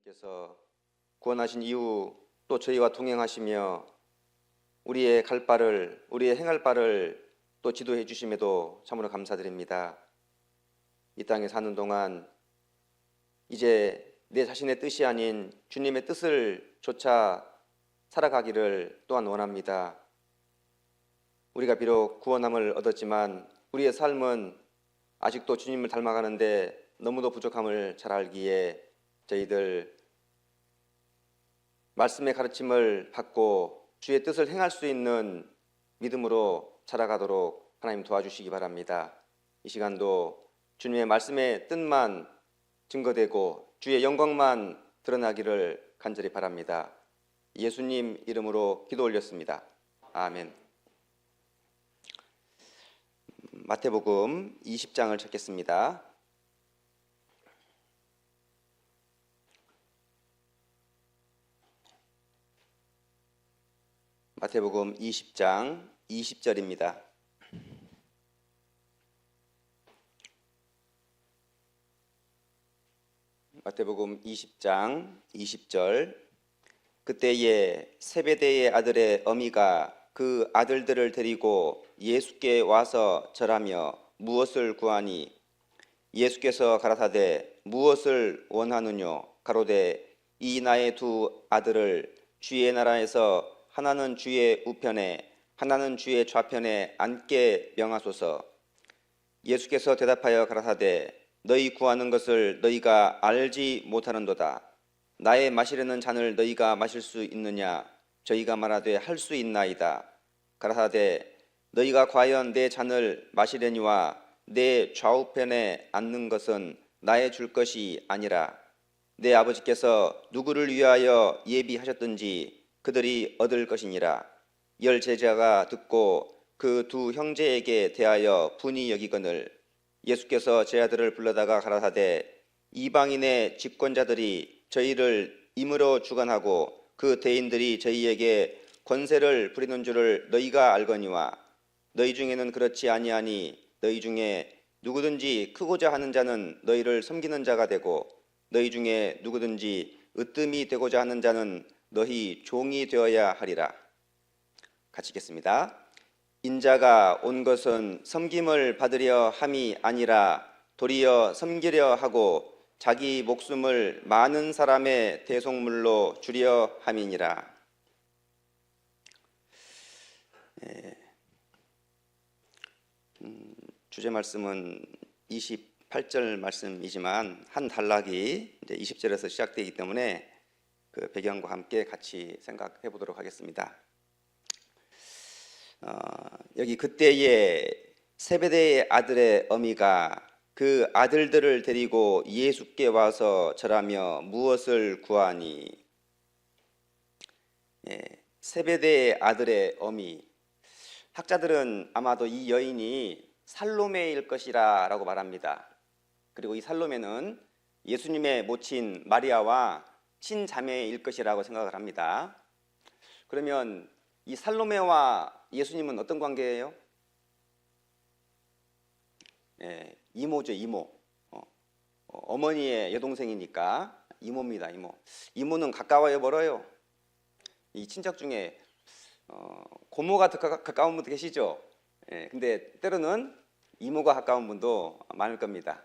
께서 구원하신 이후 또 저희와 동행하시며 우리의 갈 바를, 우리의 행할 바를 또 지도해 주심에도 참으로 감사드립니다. 이 땅에 사는 동안 이제 내 자신의 뜻이 아닌 주님의 뜻을 쫓아 살아가기를 또한 원합니다. 우리가 비록 구원함을 얻었지만 우리의 삶은 아직도 주님을 닮아가는데 너무도 부족함을 잘 알기에 저희들 말씀의 가르침을 받고 주의 뜻을 행할 수 있는 믿음으로 자라가도록 하나님 도와주시기 바랍니다. 이 시간도 주님의 말씀의 뜻만 증거되고 주의 영광만 드러나기를 간절히 바랍니다. 예수님 이름으로 기도 올렸습니다. 아멘. 마태복음 20장을 찾겠습니다. 마태복음 20장 20절입니다. 마태복음 20장 20절. 그때에 세베대의 아들의 어미가 그 아들들을 데리고 예수께 와서 절하며 무엇을 구하니 예수께서 가라사대 무엇을 원하느뇨 가로되 이 나의 두 아들을 주의 나라에서 하나는 주의 우편에 하나는 주의 좌편에 앉게 명하소서. 예수께서 대답하여 가라사대 너희 구하는 것을 너희가 알지 못하는도다. 나의 마시려는 잔을 너희가 마실 수 있느냐? 저희가 말하되 할 수 있나이다. 가라사대 너희가 과연 내 잔을 마시려니와 내 좌우편에 앉는 것은 나의 줄 것이 아니라 내 아버지께서 누구를 위하여 예비하셨든지 그들이 얻을 것이니라. 열 제자가 듣고 그 두 형제에게 대하여 분이 여기거늘 예수께서 제자들을 불러다가 가라사대 이방인의 집권자들이 저희를 임으로 주관하고 그 대인들이 저희에게 권세를 부리는 줄을 너희가 알거니와 너희 중에는 그렇지 아니하니 너희 중에 누구든지 크고자 하는 자는 너희를 섬기는 자가 되고 너희 중에 누구든지 으뜸이 되고자 하는 자는 너희 종이 되어야 하리라. 같이 읽겠습니다. 인자가 온 것은 섬김을 받으려 함이 아니라 도리어 섬기려 하고 자기 목숨을 많은 사람의 대속물로 주려 함이니라. 주제 말씀은 28절 말씀이지만 한 단락이 이제 20절에서 시작되기 때문에 그 배경과 함께 같이 생각해 보도록 하겠습니다. 여기 그때에 세베대의 아들의 어미가 그 아들들을 데리고 예수께 와서 절하며 무엇을 구하니? 세베대의 아들의 어미. 학자들은 아마도 이 여인이 살로메일 것이라 라고 말합니다. 그리고 이 살로메는 예수님의 모친 마리아와 친자매일 것이라고 생각을 합니다. 그러면 이 살로메와 예수님은 어떤 관계예요? 이모죠, 이모. 어머니의 여동생이니까 이모입니다, 이모. 이모는 가까워요, 멀어요? 이 친척 중에 고모가 더 가까운 분도 계시죠? 근데 때로는 이모가 가까운 분도 많을 겁니다.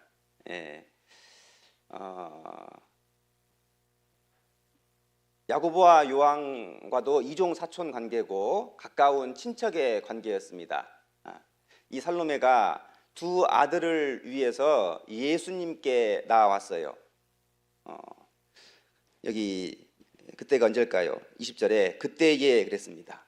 야고보와 요한과도 이종 사촌 관계고 가까운 친척의 관계였습니다. 이 살로메가 두 아들을 위해서 예수님께 나왔어요. 여기 그때가 언제일까요? 20절에 그랬습니다.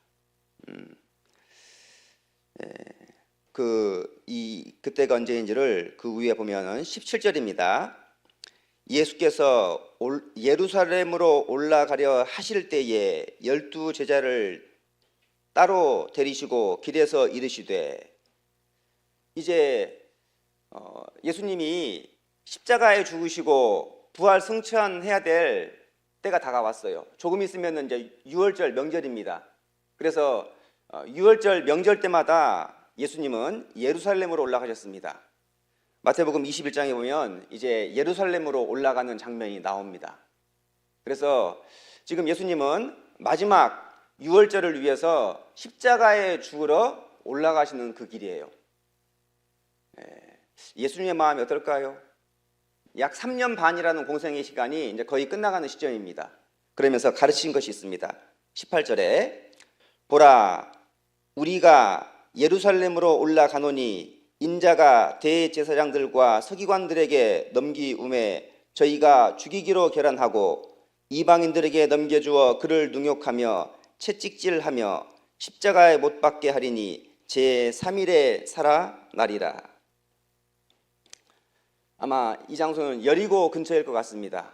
그때가 언제인지를 그 위에 보면은 17절입니다. 예수께서 예루살렘으로 올라가려 하실 때에 12 제자를 따로 데리시고 길에서 이르시되 이제 예수님이 십자가에 죽으시고 부활 승천해야 될 때가 다가왔어요. 조금 있으면 이제 유월절 명절입니다. 그래서 유월절 명절 때마다 예수님은 예루살렘으로 올라가셨습니다. 마태복음 21장에 보면 이제 예루살렘으로 올라가는 장면이 나옵니다. 그래서 지금 예수님은 마지막 유월절을 위해서 십자가에 죽으러 올라가시는 그 길이에요. 예수님의 마음이 어떨까요? 약 3년 반이라는 공생의 시간이 이제 거의 끝나가는 시점입니다. 그러면서 가르친 것이 있습니다. 18절에 보라, 우리가 예루살렘으로 올라가노니 인자가 대제사장들과 서기관들에게 넘기움에 저희가 죽이기로 결단하고 이방인들에게 넘겨주어 그를 능욕하며 채찍질하며 십자가에 못 박게 하리니 제3일에 살아나리라. 아마 이 장소는 여리고 근처일 것 같습니다.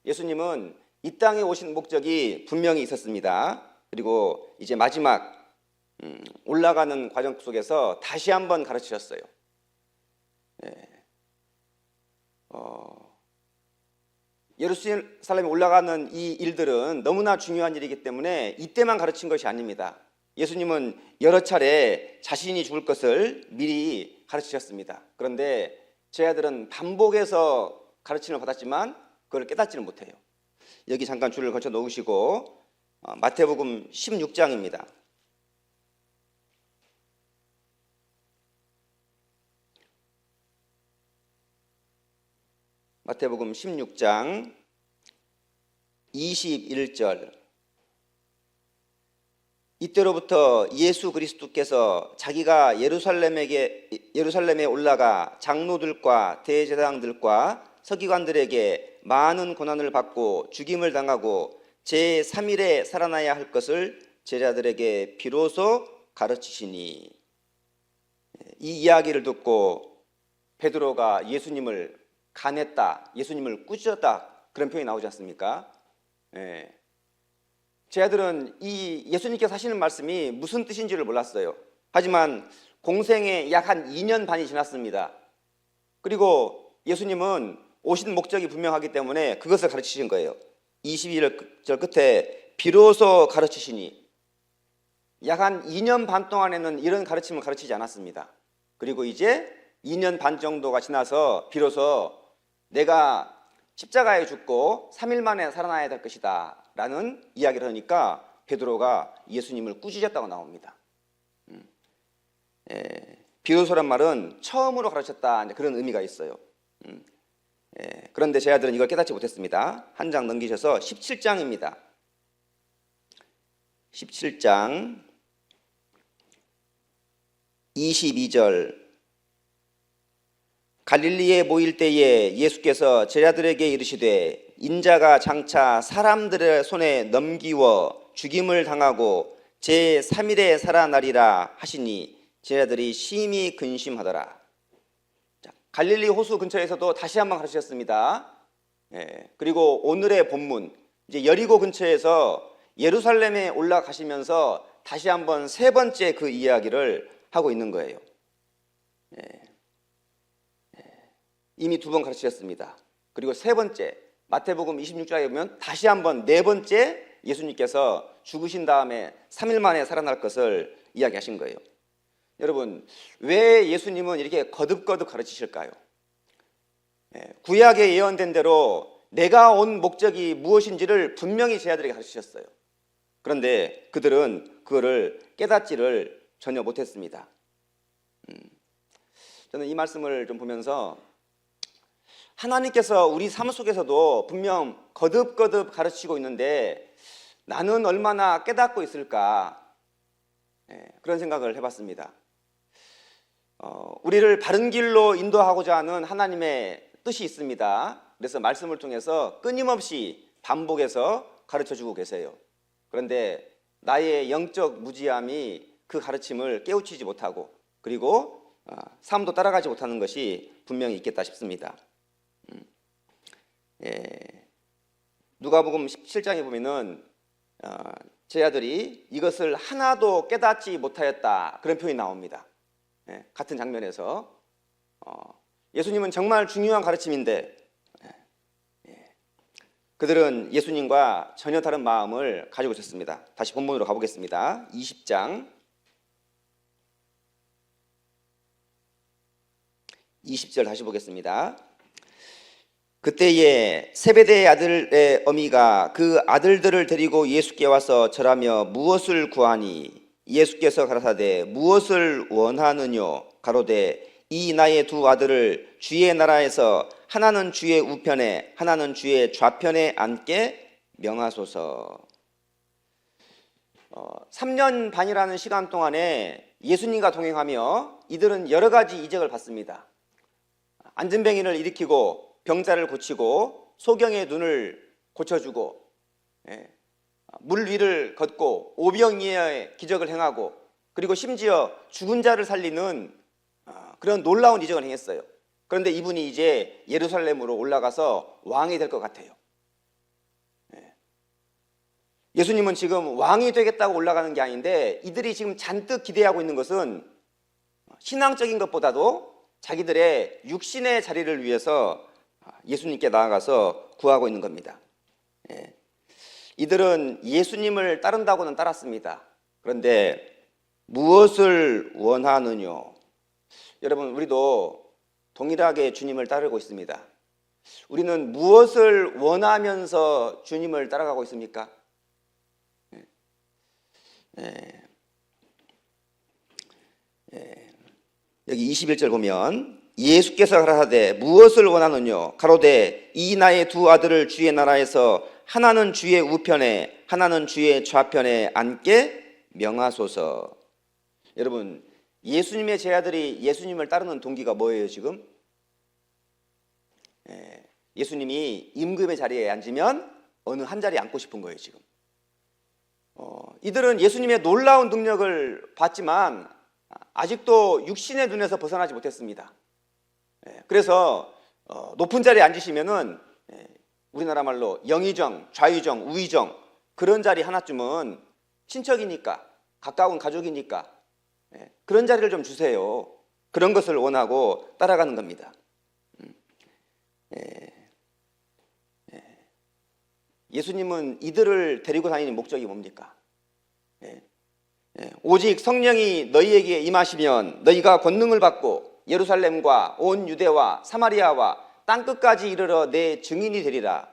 예수님은 이 땅에 오신 목적이 분명히 있었습니다. 그리고 이제 마지막 올라가는 과정 속에서 다시 한번 가르치셨어요. 예루살렘에 올라가는 이 일들은 너무나 중요한 일이기 때문에 이때만 가르친 것이 아닙니다. 예수님은 여러 차례 자신이 죽을 것을 미리 가르치셨습니다. 그런데 제 아들은 반복해서 가르침을 받았지만 그걸 깨닫지는 못해요. 여기 잠깐 줄을 걸쳐 놓으시고 마태복음 16장입니다. 마태복음 16장 21절. 이때로부터 예수 그리스도께서 자기가 예루살렘에 올라가 장로들과 대제사장들과 서기관들에게 많은 고난을 받고 죽임을 당하고 제3일에 살아나야 할 것을 제자들에게 비로소 가르치시니. 이 이야기를 듣고 베드로가 예수님을 간했다, 예수님을 꾸짖었다, 그런 표현이 나오지 않습니까? 제 아들은 이 예수님께서 하시는 말씀이 무슨 뜻인지를 몰랐어요. 하지만 공생에 약 한 2년 반이 지났습니다. 그리고 예수님은 오신 목적이 분명하기 때문에 그것을 가르치신 거예요. 21절 끝에 비로소 가르치시니. 약 한 2년 반 동안에는 이런 가르침을 가르치지 않았습니다. 그리고 이제 2년 반 정도가 지나서 비로소 내가 십자가에 죽고 3일 만에 살아나야 될 것이다 라는 이야기를 하니까 베드로가 예수님을 꾸짖었다고 나옵니다. 비로소란 말은 처음으로 가르쳤다, 그런 의미가 있어요. 그런데 제 아들은 이걸 깨닫지 못했습니다. 한 장 넘기셔서 17장입니다. 17장 22절. 갈릴리에 모일 때에 예수께서 제자들에게 이르시되 인자가 장차 사람들의 손에 넘기워 죽임을 당하고 제3일에 살아나리라 하시니 제자들이 심히 근심하더라. 갈릴리 호수 근처에서도 다시 한번 가르치셨습니다. 그리고 오늘의 본문 이제 여리고 근처에서 예루살렘에 올라가시면서 다시 한번 세 번째 그 이야기를 하고 있는 거예요. 이미 두 번 가르치셨습니다. 그리고 세 번째 마태복음 26장에 보면 다시 한번 네 번째 예수님께서 죽으신 다음에 3일 만에 살아날 것을 이야기하신 거예요. 여러분, 왜 예수님은 이렇게 거듭거듭 가르치실까요? 구약에 예언된 대로 내가 온 목적이 무엇인지를 분명히 제자들에게 가르치셨어요. 그런데 그들은 그거를 깨닫지를 전혀 못했습니다. 저는 이 말씀을 좀 보면서 하나님께서 우리 삶 속에서도 분명 거듭거듭 가르치고 있는데 나는 얼마나 깨닫고 있을까, 그런 생각을 해봤습니다. 우리를 바른 길로 인도하고자 하는 하나님의 뜻이 있습니다. 그래서 말씀을 통해서 끊임없이 반복해서 가르쳐주고 계세요. 그런데 나의 영적 무지함이 그 가르침을 깨우치지 못하고 그리고 삶도 따라가지 못하는 것이 분명히 있겠다 싶습니다. 누가복음 17장에 보면은 제 아들이 이것을 하나도 깨닫지 못하였다, 그런 표현이 나옵니다. 같은 장면에서 예수님은 정말 중요한 가르침인데 그들은 예수님과 전혀 다른 마음을 가지고 있었습니다. 다시 본문으로 가보겠습니다. 20장 20절 다시 보겠습니다. 그때에 세베대의 아들의 어미가 그 아들들을 데리고 예수께 와서 절하며 무엇을 구하니? 예수께서 가라사대 무엇을 원하느뇨? 가로되 이 나의 두 아들을 주의 나라에서 하나는 주의 우편에 하나는 주의 좌편에 앉게 명하소서. 3년 반이라는 시간 동안에 예수님과 동행하며 이들은 여러 가지 이적을 받습니다. 안진뱅이를 일으키고 병자를 고치고 소경의 눈을 고쳐주고 물 위를 걷고 오병이어의 기적을 행하고 그리고 심지어 죽은 자를 살리는 그런 놀라운 이적을 행했어요. 그런데 이분이 이제 예루살렘으로 올라가서 왕이 될 것 같아요. 예수님은 지금 왕이 되겠다고 올라가는 게 아닌데 이들이 지금 잔뜩 기대하고 있는 것은 신앙적인 것보다도 자기들의 육신의 자리를 위해서 예수님께 나아가서 구하고 있는 겁니다. 이들은 예수님을 따른다고는 따랐습니다. 그런데 무엇을 원하느뇨? 여러분, 우리도 동일하게 주님을 따르고 있습니다. 우리는 무엇을 원하면서 주님을 따라가고 있습니까? 여기 21절 보면 예수께서 가라사대 무엇을 원하느뇨? 가로되 이 나의 두 아들을 주의 나라에서 하나는 주의 우편에 하나는 주의 좌편에 앉게 명하소서. 여러분, 예수님의 제자들이 예수님을 따르는 동기가 뭐예요 지금? 예수님이 임금의 자리에 앉으면 어느 한 자리에 앉고 싶은 거예요 지금. 이들은 예수님의 놀라운 능력을 봤지만 아직도 육신의 눈에서 벗어나지 못했습니다. 그래서 높은 자리에 앉으시면은 우리나라 말로 영의정, 좌의정, 우의정 그런 자리 하나쯤은 친척이니까 가까운 가족이니까 그런 자리를 좀 주세요. 그런 것을 원하고 따라가는 겁니다. 예수님은 이들을 데리고 다니는 목적이 뭡니까? 오직 성령이 너희에게 임하시면 너희가 권능을 받고 예루살렘과 온 유대와 사마리아와 땅끝까지 이르러 내 증인이 되리라.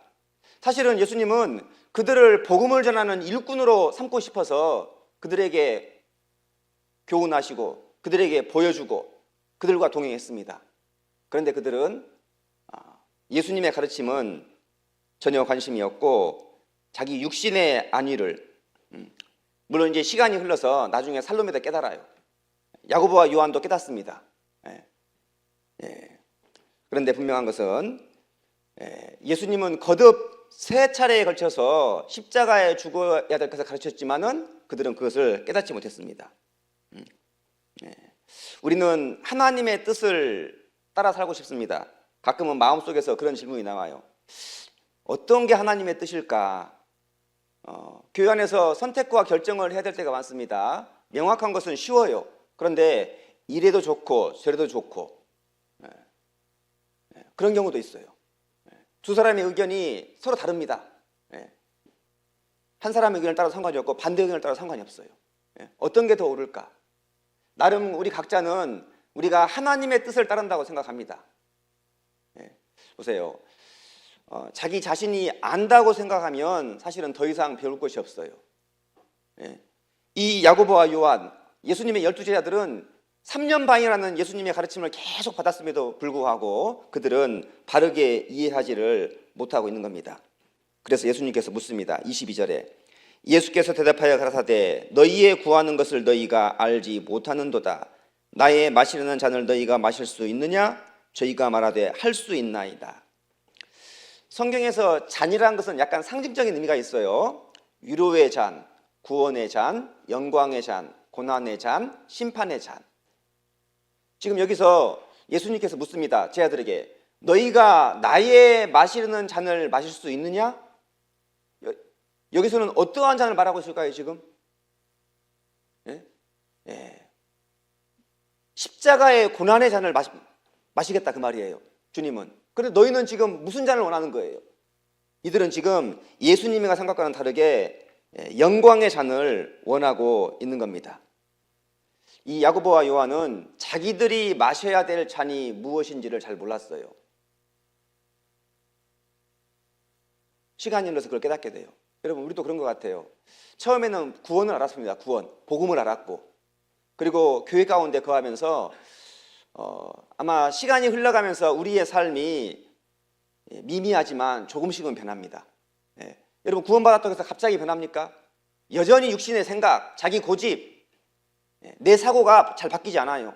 사실은 예수님은 그들을 복음을 전하는 일꾼으로 삼고 싶어서 그들에게 교훈하시고 그들에게 보여주고 그들과 동행했습니다. 그런데 그들은 예수님의 가르침은 전혀 관심이 없고 자기 육신의 안위를 물론 이제 시간이 흘러서 나중에 살로메도 깨달아요. 야고보와 요한도 깨닫습니다. 그런데 분명한 것은 예수님은 거듭 세 차례에 걸쳐서 십자가에 죽어야 될 것을 가르쳤지만은 그들은 그것을 깨닫지 못했습니다. 우리는 하나님의 뜻을 따라 살고 싶습니다. 가끔은 마음속에서 그런 질문이 나와요. 어떤 게 하나님의 뜻일까? 교회 안에서 선택과 결정을 해야 될 때가 많습니다. 명확한 것은 쉬워요. 그런데 이래도 좋고 저래도 좋고 그런 경우도 있어요. 두 사람의 의견이 서로 다릅니다. 한 사람의 의견을 따라 상관이 없고 반대 의견을 따라 상관이 없어요. 어떤 게 더 옳을까? 나름 우리 각자는 우리가 하나님의 뜻을 따른다고 생각합니다. 보세요. 자기 자신이 안다고 생각하면 사실은 더 이상 배울 것이 없어요. 이 야고보와 요한, 예수님의 12제자들은 3년 반이라는 예수님의 가르침을 계속 받았음에도 불구하고 그들은 바르게 이해하지를 못하고 있는 겁니다. 그래서 예수님께서 묻습니다. 22절에 예수께서 대답하여 가라사대 너희의 구하는 것을 너희가 알지 못하는도다. 나의 마시려는 잔을 너희가 마실 수 있느냐? 저희가 말하되 할 수 있나이다. 성경에서 잔이라는 것은 약간 상징적인 의미가 있어요. 위로의 잔, 구원의 잔, 영광의 잔, 고난의 잔, 심판의 잔. 지금 여기서 예수님께서 묻습니다. 제자들에게 너희가 나의 마시려는 잔을 마실 수 있느냐? 여기서는 어떠한 잔을 말하고 있을까요 지금? 십자가의 고난의 잔을 마시겠다 그 말이에요 주님은. 그런데 너희는 지금 무슨 잔을 원하는 거예요? 이들은 지금 예수님과 생각과는 다르게 영광의 잔을 원하고 있는 겁니다. 이 야고보와 요한은 자기들이 마셔야 될 잔이 무엇인지를 잘 몰랐어요. 시간이 흘러서 그걸 깨닫게 돼요. 여러분, 우리도 그런 것 같아요. 처음에는 구원을 알았습니다. 구원, 복음을 알았고, 그리고 교회 가운데 거하면서 아마 시간이 흘러가면서 우리의 삶이 미미하지만 조금씩은 변합니다. 예. 여러분, 구원받았다고 해서 갑자기 변합니까? 여전히 육신의 생각, 자기 고집, 내 사고가 잘 바뀌지 않아요.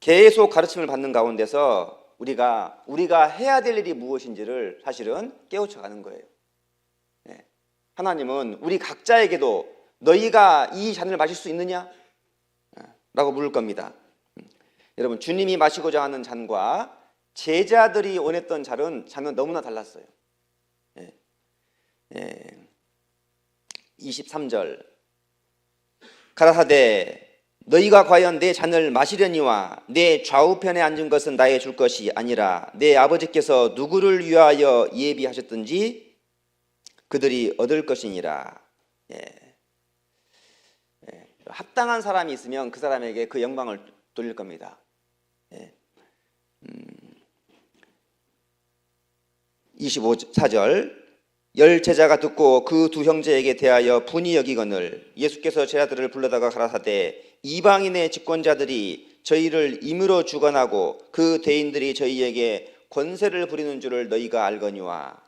계속 가르침을 받는 가운데서 우리가 해야 될 일이 무엇인지를 사실은 깨우쳐가는 거예요. 하나님은 우리 각자에게도 너희가 이 잔을 마실 수 있느냐? 라고 물을 겁니다. 여러분, 주님이 마시고자 하는 잔과 제자들이 원했던 잔은 너무나 달랐어요. 23절 가라사대 너희가 과연 내 잔을 마시려니와 내 좌우편에 앉은 것은 나의 줄 것이 아니라 내 아버지께서 누구를 위하여 예비하셨든지 그들이 얻을 것이니라. 합당한 사람이 있으면 그 사람에게 그 영광을 돌릴 겁니다. 24절 열 제자가 듣고 그 두 형제에게 대하여 분이 여기거늘 예수께서 제자들을 불러다가 가라사대 이방인의 집권자들이 저희를 임으로 주관하고 그 대인들이 저희에게 권세를 부리는 줄을 너희가 알거니와.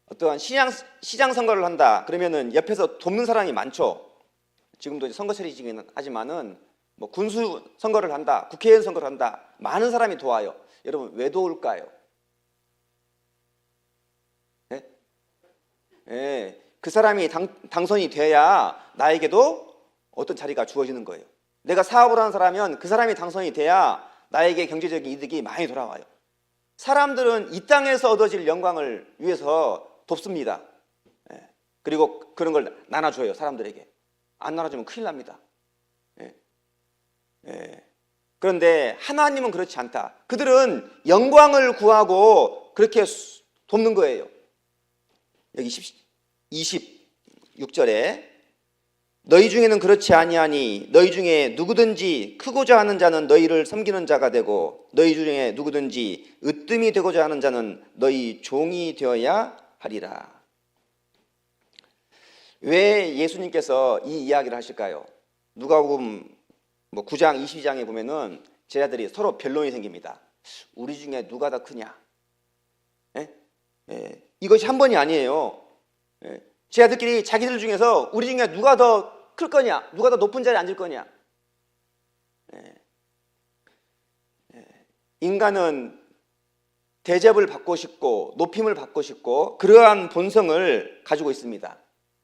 어떠한 시장 선거를 한다 그러면은 옆에서 돕는 사람이 많죠. 지금도 선거철이긴 하지만은 뭐 군수 선거를 한다, 국회의원 선거를 한다, 많은 사람이 도와요. 여러분, 왜 도울까요? 그 사람이 당선이 돼야 나에게도 어떤 자리가 주어지는 거예요. 내가 사업을 하는 사람이면 그 사람이 당선이 돼야 나에게 경제적인 이득이 많이 돌아와요. 사람들은 이 땅에서 얻어질 영광을 위해서 돕습니다. 그리고 그런 걸 나눠줘요, 사람들에게. 안 나눠주면 큰일 납니다. 그런데 하나님은 그렇지 않다. 그들은 영광을 구하고 그렇게 돕는 거예요. 여기 26절에 너희 중에는 그렇지 아니하니 너희 중에 누구든지 크고자 하는 자는 너희를 섬기는 자가 되고 너희 중에 누구든지 으뜸이 되고자 하는 자는 너희 종이 되어야 하리라. 왜 예수님께서 이 이야기를 하실까요? 누가복음 9장 22장에 보면은 제자들이 서로 변론이 생깁니다. 우리 중에 누가 더 크냐? 이것이 한 번이 아니에요. 제자들끼리 자기들 중에서 우리 중에 누가 더 클 거냐? 누가 더 높은 자리에 앉을 거냐? 인간은 대접을 받고 싶고 높임을 받고 싶고 그러한 본성을 가지고 있습니다.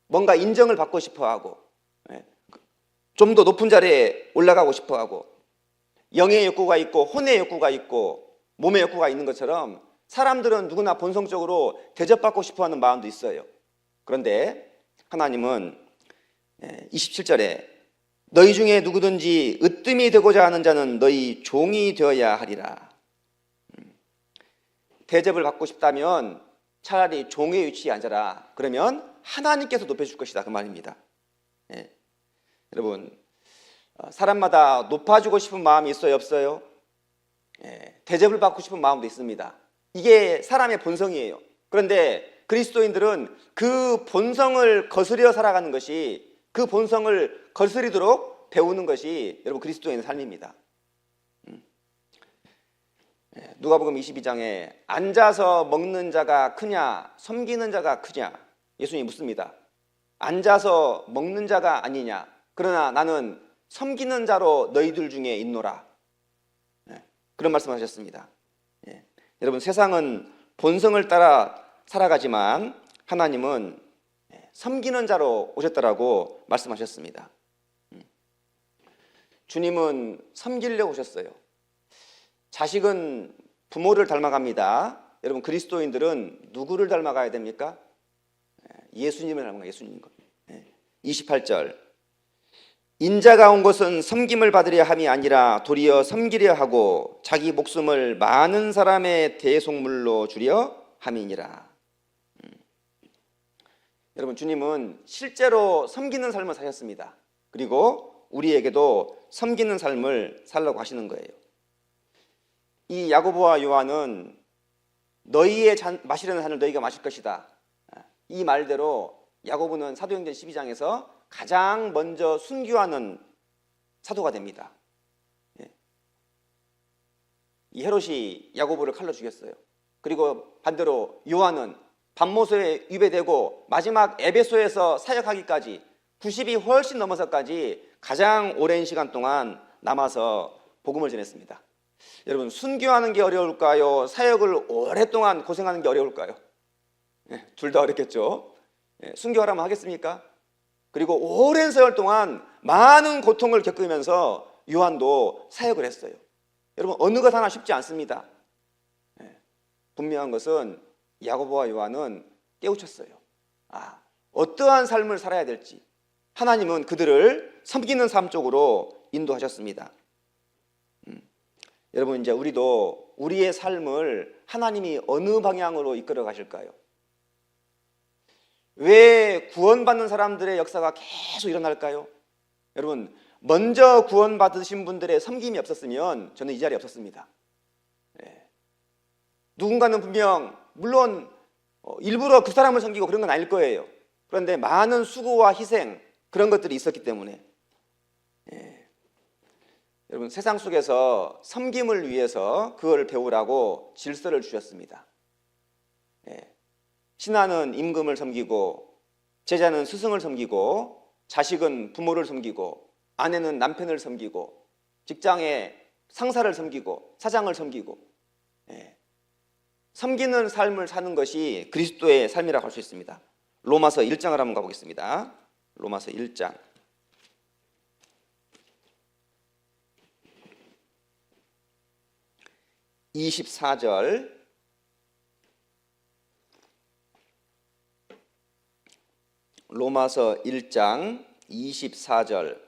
뭔가 인정을 받고 싶어하고 좀 더 높은 자리에 올라가고 싶어하고 영의 욕구가 있고 혼의 욕구가 있고 몸의 욕구가 있는 것처럼 사람들은 누구나 본성적으로 대접받고 싶어하는 마음도 있어요. 그런데 하나님은 27절에 너희 중에 누구든지 으뜸이 되고자 하는 자는 너희 종이 되어야 하리라. 대접을 받고 싶다면 차라리 종의 위치에 앉아라. 그러면 하나님께서 높여줄 것이다, 그 말입니다. 여러분, 사람마다 높아지고 싶은 마음이 있어요, 없어요? 대접을 받고 싶은 마음도 있습니다. 이게 사람의 본성이에요. 그런데 그리스도인들은 그 본성을 거스려 살아가는 것이, 그 본성을 거스리도록 배우는 것이 여러분 그리스도인의 삶입니다. 누가복음 22장에 앉아서 먹는 자가 크냐 섬기는 자가 크냐 예수님이 묻습니다. 앉아서 먹는 자가 아니냐, 그러나 나는 섬기는 자로 너희들 중에 있노라. 그런 말씀하셨습니다. 여러분, 세상은 본성을 따라 살아가지만 하나님은 섬기는 자로 오셨다라고 말씀하셨습니다. 주님은 섬기려고 오셨어요. 자식은 부모를 닮아갑니다. 여러분, 그리스도인들은 누구를 닮아가야 됩니까? 예수님을 닮아가요. 예수님. 28절 인자가 온 것은 섬김을 받으려 함이 아니라 도리어 섬기려 하고 자기 목숨을 많은 사람의 대속물로 주려 함이니라. 여러분, 주님은 실제로 섬기는 삶을 사셨습니다. 그리고 우리에게도 섬기는 삶을 살라고 하시는 거예요. 이 야고보와 요한은 너희의 마시려는 잔을 너희가 마실 것이다. 이 말대로 야고보는 사도행전 12장에서 가장 먼저 순교하는 사도가 됩니다. 이 헤롯이 야고보를 칼로 죽였어요. 그리고 반대로 요한은 밤모소에 유배되고 마지막 에베소에서 사역하기까지 90이 훨씬 넘어서까지 가장 오랜 시간 동안 남아서 복음을 전했습니다. 여러분, 순교하는 게 어려울까요? 사역을 오랫동안 고생하는 게 어려울까요? 둘 다 어렵겠죠. 순교하라면 하겠습니까? 그리고 오랜 세월 동안 많은 고통을 겪으면서 요한도 사역을 했어요. 여러분, 어느 것 하나 쉽지 않습니다. 분명한 것은 야고보와 요한은 깨우쳤어요. 어떠한 삶을 살아야 될지 하나님은 그들을 섬기는 삶 쪽으로 인도하셨습니다. 여러분, 이제 우리도 우리의 삶을 하나님이 어느 방향으로 이끌어 가실까요? 왜 구원받는 사람들의 역사가 계속 일어날까요? 여러분, 먼저 구원받으신 분들의 섬김이 없었으면 저는 이 자리에 없었습니다. 누군가는 분명 물론 일부러 그 사람을 섬기고 그런 건 아닐 거예요. 그런데 많은 수고와 희생 그런 것들이 있었기 때문에 여러분, 세상 속에서 섬김을 위해서 그걸 배우라고 질서를 주셨습니다. 신하는 임금을 섬기고 제자는 스승을 섬기고 자식은 부모를 섬기고 아내는 남편을 섬기고 직장에 상사를 섬기고 사장을 섬기고 섬기는 삶을 사는 것이 그리스도의 삶이라고 할 수 있습니다. 로마서 1장을 한번 가보겠습니다. 로마서 1장 24절 로마서 1장 24절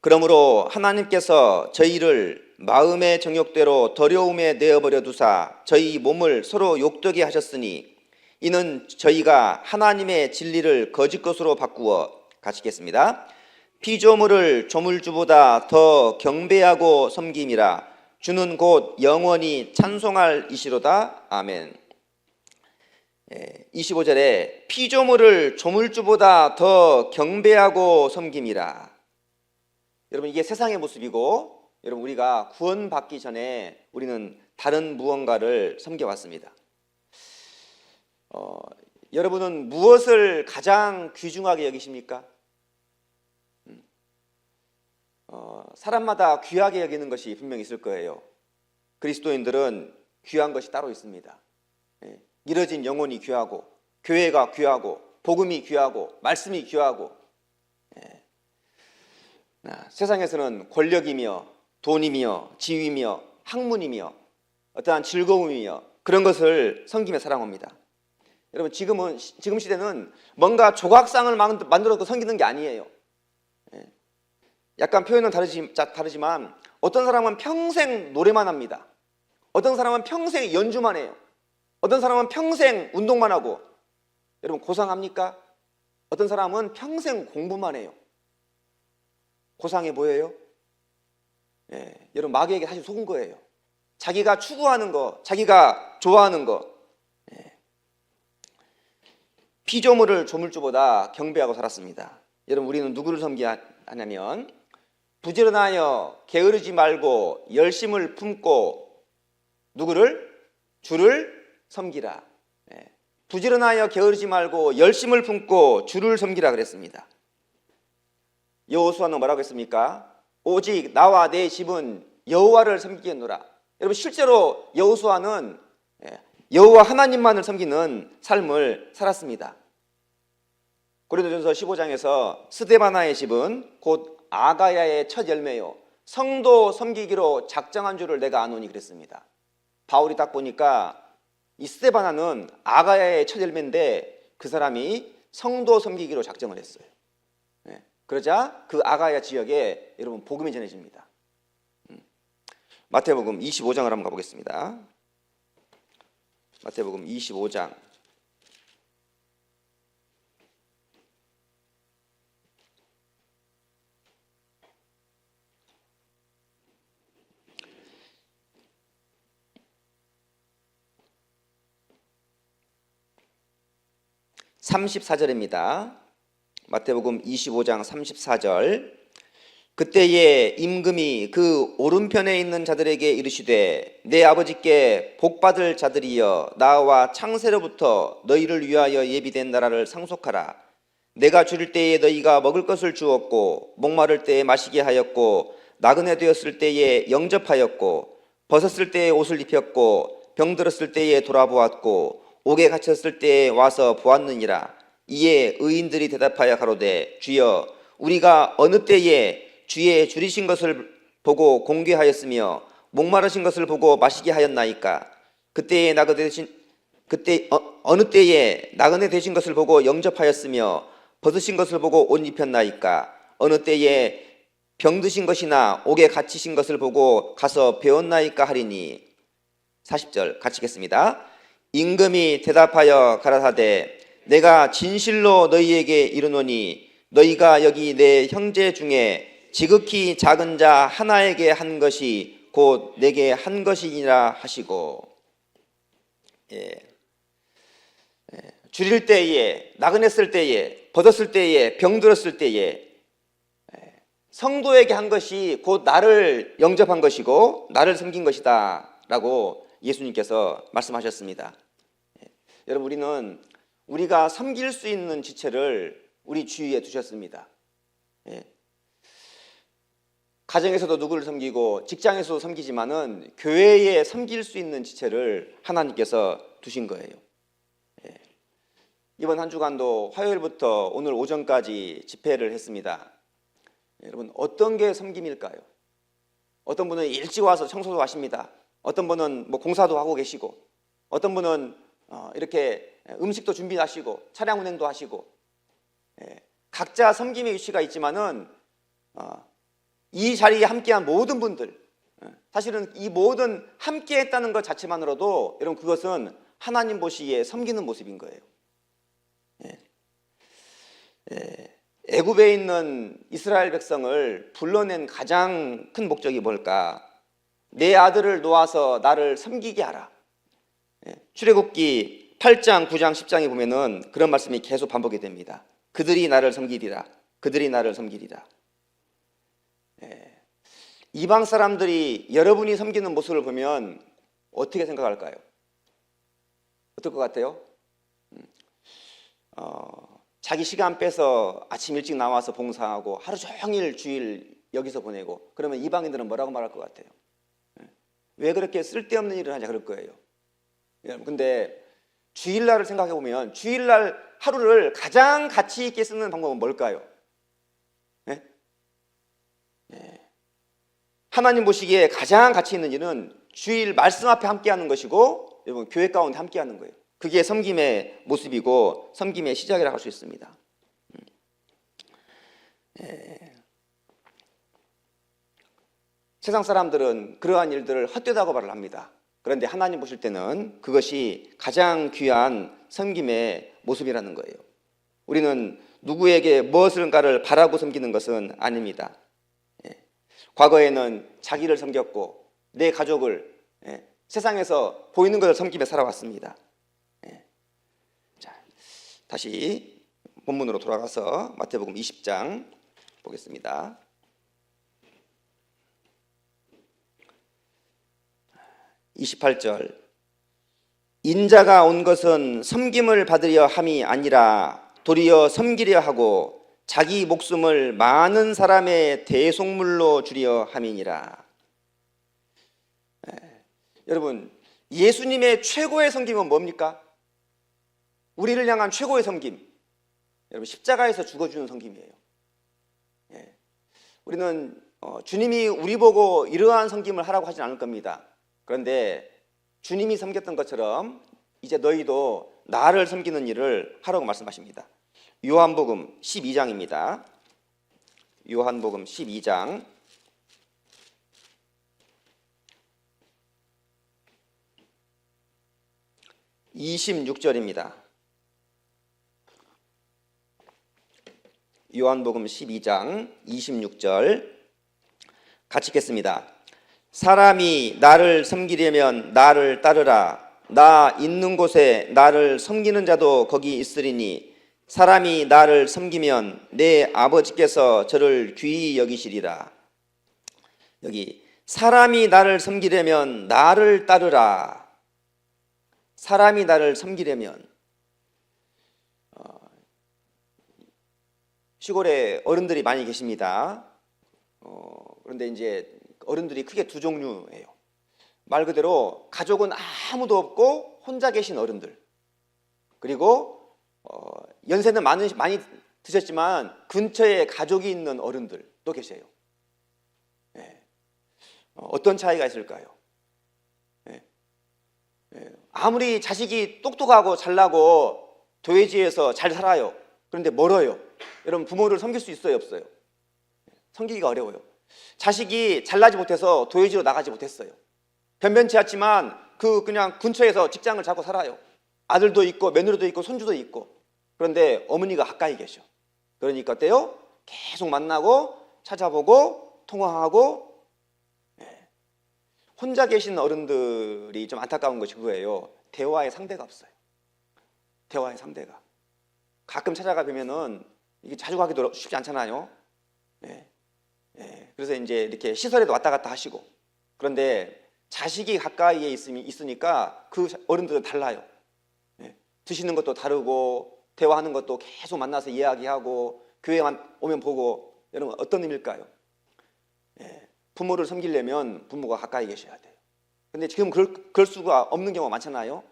그러므로 하나님께서 저희를 마음의 정욕대로 더러움에 내어버려 두사 저희 몸을 서로 욕되게 하셨으니 이는 저희가 하나님의 진리를 거짓 것으로 바꾸어 같이 읽겠습니다. 피조물을 조물주보다 더 경배하고 섬김이라 주는 곧 영원히 찬송할 이시로다. 아멘. 25절에 피조물을 조물주보다 더 경배하고 섬김이라. 여러분, 이게 세상의 모습이고 여러분, 우리가 구원받기 전에 우리는 다른 무언가를 섬겨왔습니다. 여러분은 무엇을 가장 귀중하게 여기십니까? 사람마다 귀하게 여기는 것이 분명히 있을 거예요. 그리스도인들은 귀한 것이 따로 있습니다. 잃어진 영혼이 귀하고 교회가 귀하고 복음이 귀하고 말씀이 귀하고 세상에서는 권력이며 돈이며 지위며 학문이며 어떠한 즐거움이며 그런 것을 섬기며 살아옵니다. 여러분, 지금 시대는 뭔가 조각상을 만들어서 섬기는 게 아니에요. 약간 표현은 다르지만 어떤 사람은 평생 노래만 합니다. 어떤 사람은 평생 연주만 해요. 어떤 사람은 평생 운동만 하고. 여러분, 고상합니까? 어떤 사람은 평생 공부만 해요. 고상해 보여요? 여러분, 마귀에게 사실 속은 거예요. 자기가 추구하는 거, 자기가 좋아하는 거. 피조물을 조물주보다 경배하고 살았습니다. 여러분, 우리는 누구를 섬기냐면 부지런하여 게으르지 말고 열심을 품고 누구를? 주를 섬기라. 부지런하여 게으르지 말고 열심을 품고 주를 섬기라 그랬습니다. 여호수아는 뭐라고 했습니까? 오직 나와 내 집은 여호와를 섬기겠노라. 여러분, 실제로 여호수아는 여호와 하나님만을 섬기는 삶을 살았습니다. 고린도전서 15장에서 스데바나의 집은 곧 아가야의 첫 열매요 성도 섬기기로 작정한 줄을 내가 아노니 그랬습니다. 바울이 딱 보니까 이 스데바나는 아가야의 첫 열매인데 그 사람이 성도 섬기기로 작정을 했어요. 그러자 그 아가야 지역에 여러분 복음이 전해집니다. 마태복음 25장을 한번 가보겠습니다. 마태복음 25장 34절입니다. 마태복음 25장 34절. 그때에 임금이 그 오른편에 있는 자들에게 이르시되 내 아버지께 복받을 자들이여 나와 창세로부터 너희를 위하여 예비된 나라를 상속하라. 내가 줄일 때에 너희가 먹을 것을 주었고 목마를 때에 마시게 하였고 나그네 되었을 때에 영접하였고 벗었을 때에 옷을 입혔고 병들었을 때에 돌아보았고 옥에 갇혔을 때에 와서 보았느니라. 이에 의인들이 대답하여 가로되 주여 우리가 어느 때에 주의 줄이신 것을 보고 공개하였으며 목마르신 것을 보고 마시게 하였나이까. 어느 때에 나그네 되신 것을 보고 영접하였으며 벗으신 것을 보고 옷 입혔나이까. 어느 때에 병드신 것이나 옥에 갇히신 것을 보고 가서 배웠나이까 하리니. 40절 같이 읽겠습니다. 임금이 대답하여 가라사대 내가 진실로 너희에게 이르노니 너희가 여기 내 형제 중에 지극히 작은 자 하나에게 한 것이 곧 내게 한 것이니라 하시고. 줄일 때에, 나그네쓸 때에, 벗었을 때에, 병들었을 때에 성도에게 한 것이 곧 나를 영접한 것이고 나를 섬긴 것이다 라고 예수님께서 말씀하셨습니다. 여러분, 우리가 섬길 수 있는 지체를 우리 주위에 두셨습니다. 가정에서도 누구를 섬기고 직장에서도 섬기지만은 교회에 섬길 수 있는 지체를 하나님께서 두신 거예요. 이번 한 주간도 화요일부터 오늘 오전까지 집회를 했습니다. 여러분, 어떤 게 섬김일까요? 어떤 분은 일찍 와서 청소도 하십니다. 어떤 분은 공사도 하고 계시고, 어떤 분은 이렇게 음식도 준비하시고 차량 운행도 하시고, 각자 섬김의 위치가 있지만은 이 자리에 함께한 모든 분들, 사실은 이 모든 함께했다는 것 자체만으로도 여러분 그것은 하나님 보시기에 섬기는 모습인 거예요. 애굽에 있는 이스라엘 백성을 불러낸 가장 큰 목적이 뭘까? 내 아들을 놓아서 나를 섬기게 하라. 출애굽기 8장, 9장, 10장에 보면은 그런 말씀이 계속 반복이 됩니다. 그들이 나를 섬기리라. 그들이 나를 섬기리라. 이방 사람들이 여러분이 섬기는 모습을 보면 어떻게 생각할까요? 어떨 것 같아요? 자기 시간 빼서 아침 일찍 나와서 봉사하고 하루 종일 주일 여기서 보내고 그러면 이방인들은 뭐라고 말할 것 같아요? 왜 그렇게 쓸데없는 일을 하냐 그럴 거예요. 근데 주일날을 생각해 보면 주일날 하루를 가장 가치 있게 쓰는 방법은 뭘까요? 하나님 보시기에 가장 가치 있는 일은 주일 말씀 앞에 함께하는 것이고 여러분 교회 가운데 함께하는 거예요. 그게 섬김의 모습이고 섬김의 시작이라고 할 수 있습니다. 세상 사람들은 그러한 일들을 헛되다고 말을 합니다. 그런데 하나님 보실 때는 그것이 가장 귀한 섬김의 모습이라는 거예요. 우리는 누구에게 무엇을가를 바라고 섬기는 것은 아닙니다. 과거에는 자기를 섬겼고 내 가족을 세상에서 보이는 것을 섬기며 살아왔습니다. 자, 다시 본문으로 돌아가서 마태복음 20장 보겠습니다. 28절 인자가 온 것은 섬김을 받으려 함이 아니라 도리어 섬기려 하고 자기 목숨을 많은 사람의 대속물로 주려 함이니라. 여러분, 예수님의 최고의 섬김은 뭡니까? 우리를 향한 최고의 섬김, 여러분 십자가에서 죽어주는 섬김이에요. 우리는 주님이 우리 보고 이러한 섬김을 하라고 하진 않을 겁니다. 그런데 주님이 섬겼던 것처럼 이제 너희도 나를 섬기는 일을 하라고 말씀하십니다. 요한복음 12장입니다. 요한복음 12장 26절입니다. 요한복음 12장 26절 같이 읽겠습니다. 사람이 나를 섬기려면 나를 따르라. 나 있는 곳에 나를 섬기는 자도 거기 있으리니 사람이 나를 섬기면 내 아버지께서 저를 귀히 여기시리라. 여기 사람이 나를 섬기려면 나를 따르라. 사람이 나를 섬기려면, 시골에 어른들이 많이 계십니다. 그런데 이제 어른들이 크게 두 종류예요. 말 그대로 가족은 아무도 없고 혼자 계신 어른들, 그리고 연세는 많이 드셨지만 근처에 가족이 있는 어른들도 계세요. 어떤 차이가 있을까요? 아무리 자식이 똑똑하고 잘나고 도회지에서 잘 살아요. 그런데 멀어요. 여러분, 부모를 섬길 수 있어요, 없어요? 섬기기가 어려워요. 자식이 잘나지 못해서 도회지로 나가지 못했어요. 변변치 않지만 그냥 근처에서 직장을 잡고 살아요. 아들도 있고 며느리도 있고 손주도 있고. 그런데 어머니가 가까이 계셔. 그러니까 어때요? 계속 만나고 찾아보고 통화하고. 혼자 계신 어른들이 좀 안타까운 것이 그거예요. 대화의 상대가 없어요. 대화의 상대가. 가끔 찾아가 보면은 이게 자주 가기도 쉽지 않잖아요. 그래서 이제 이렇게 시설에도 왔다 갔다 하시고. 그런데 자식이 가까이에 있으니까 그 어른들은 달라요. 드시는 것도 다르고 대화하는 것도 계속 만나서 이야기하고 교회만 오면 보고. 여러분, 어떤 의미일까요? 부모를 섬기려면 부모가 가까이 계셔야 돼요. 근데 지금 그럴 수가 없는 경우가 많잖아요.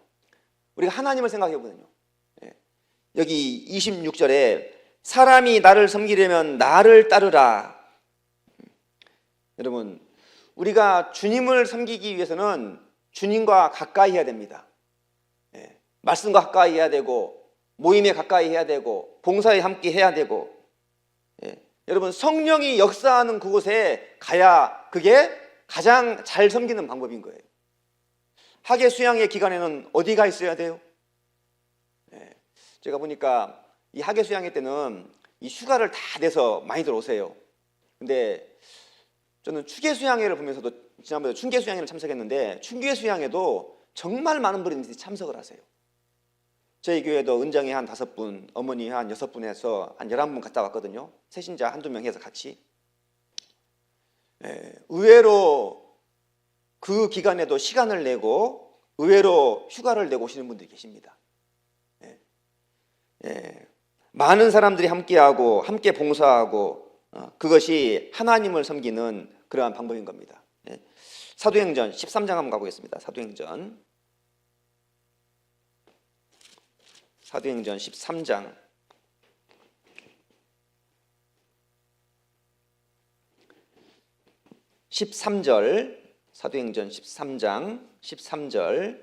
우리가 하나님을 생각해 보면요, 여기 26절에 사람이 나를 섬기려면 나를 따르라. 여러분, 우리가 주님을 섬기기 위해서는 주님과 가까이 해야 됩니다. 말씀과 가까이 해야 되고, 모임에 가까이 해야 되고, 봉사에 함께 해야 되고. 여러분, 성령이 역사하는 그곳에 가야 그게 가장 잘 섬기는 방법인 거예요. 학예 수양의 기간에는 어디가 있어야 돼요? 제가 보니까 이 학예 수양회 때는 이 휴가를 다 내서 많이들 오세요. 근데 저는 추계 수양회를 보면서도 지난번에 춘계 수양회를 참석했는데, 춘계 수양회도 정말 많은 분들이 참석을 하세요. 저희 교회도 은정이 한 5분, 어머니 한 6분 해서 한 11분 갔다 왔거든요. 세신자 한두 명 해서 같이. 의외로 그 기간에도 시간을 내고 의외로 휴가를 내고 오시는 분들이 계십니다. 많은 사람들이 함께하고 함께 봉사하고, 그것이 하나님을 섬기는 그러한 방법인 겁니다. 사도행전 13장 한번 가보겠습니다. 사도행전 13장 13절, 사도행전 13장 13절.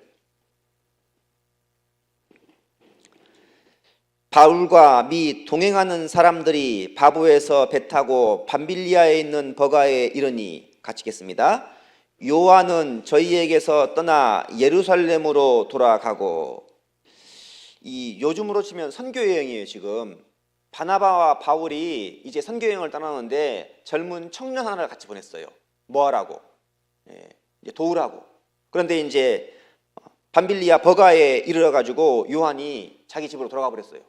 바울과 미 동행하는 사람들이 바보에서 배 타고 밤빌리아에 있는 버가에 이르니, 같이 읽겠습니다. 요한은 저희에게서 떠나 예루살렘으로 돌아가고. 이 요즘으로 치면 선교 여행이에요. 지금 바나바와 바울이 이제 선교 여행을 떠나는데 젊은 청년 하나를 같이 보냈어요. 뭐 하라고? 이제 도우라고. 그런데 이제 밤빌리아 버가에 이르러 가지고 요한이 자기 집으로 돌아가 버렸어요.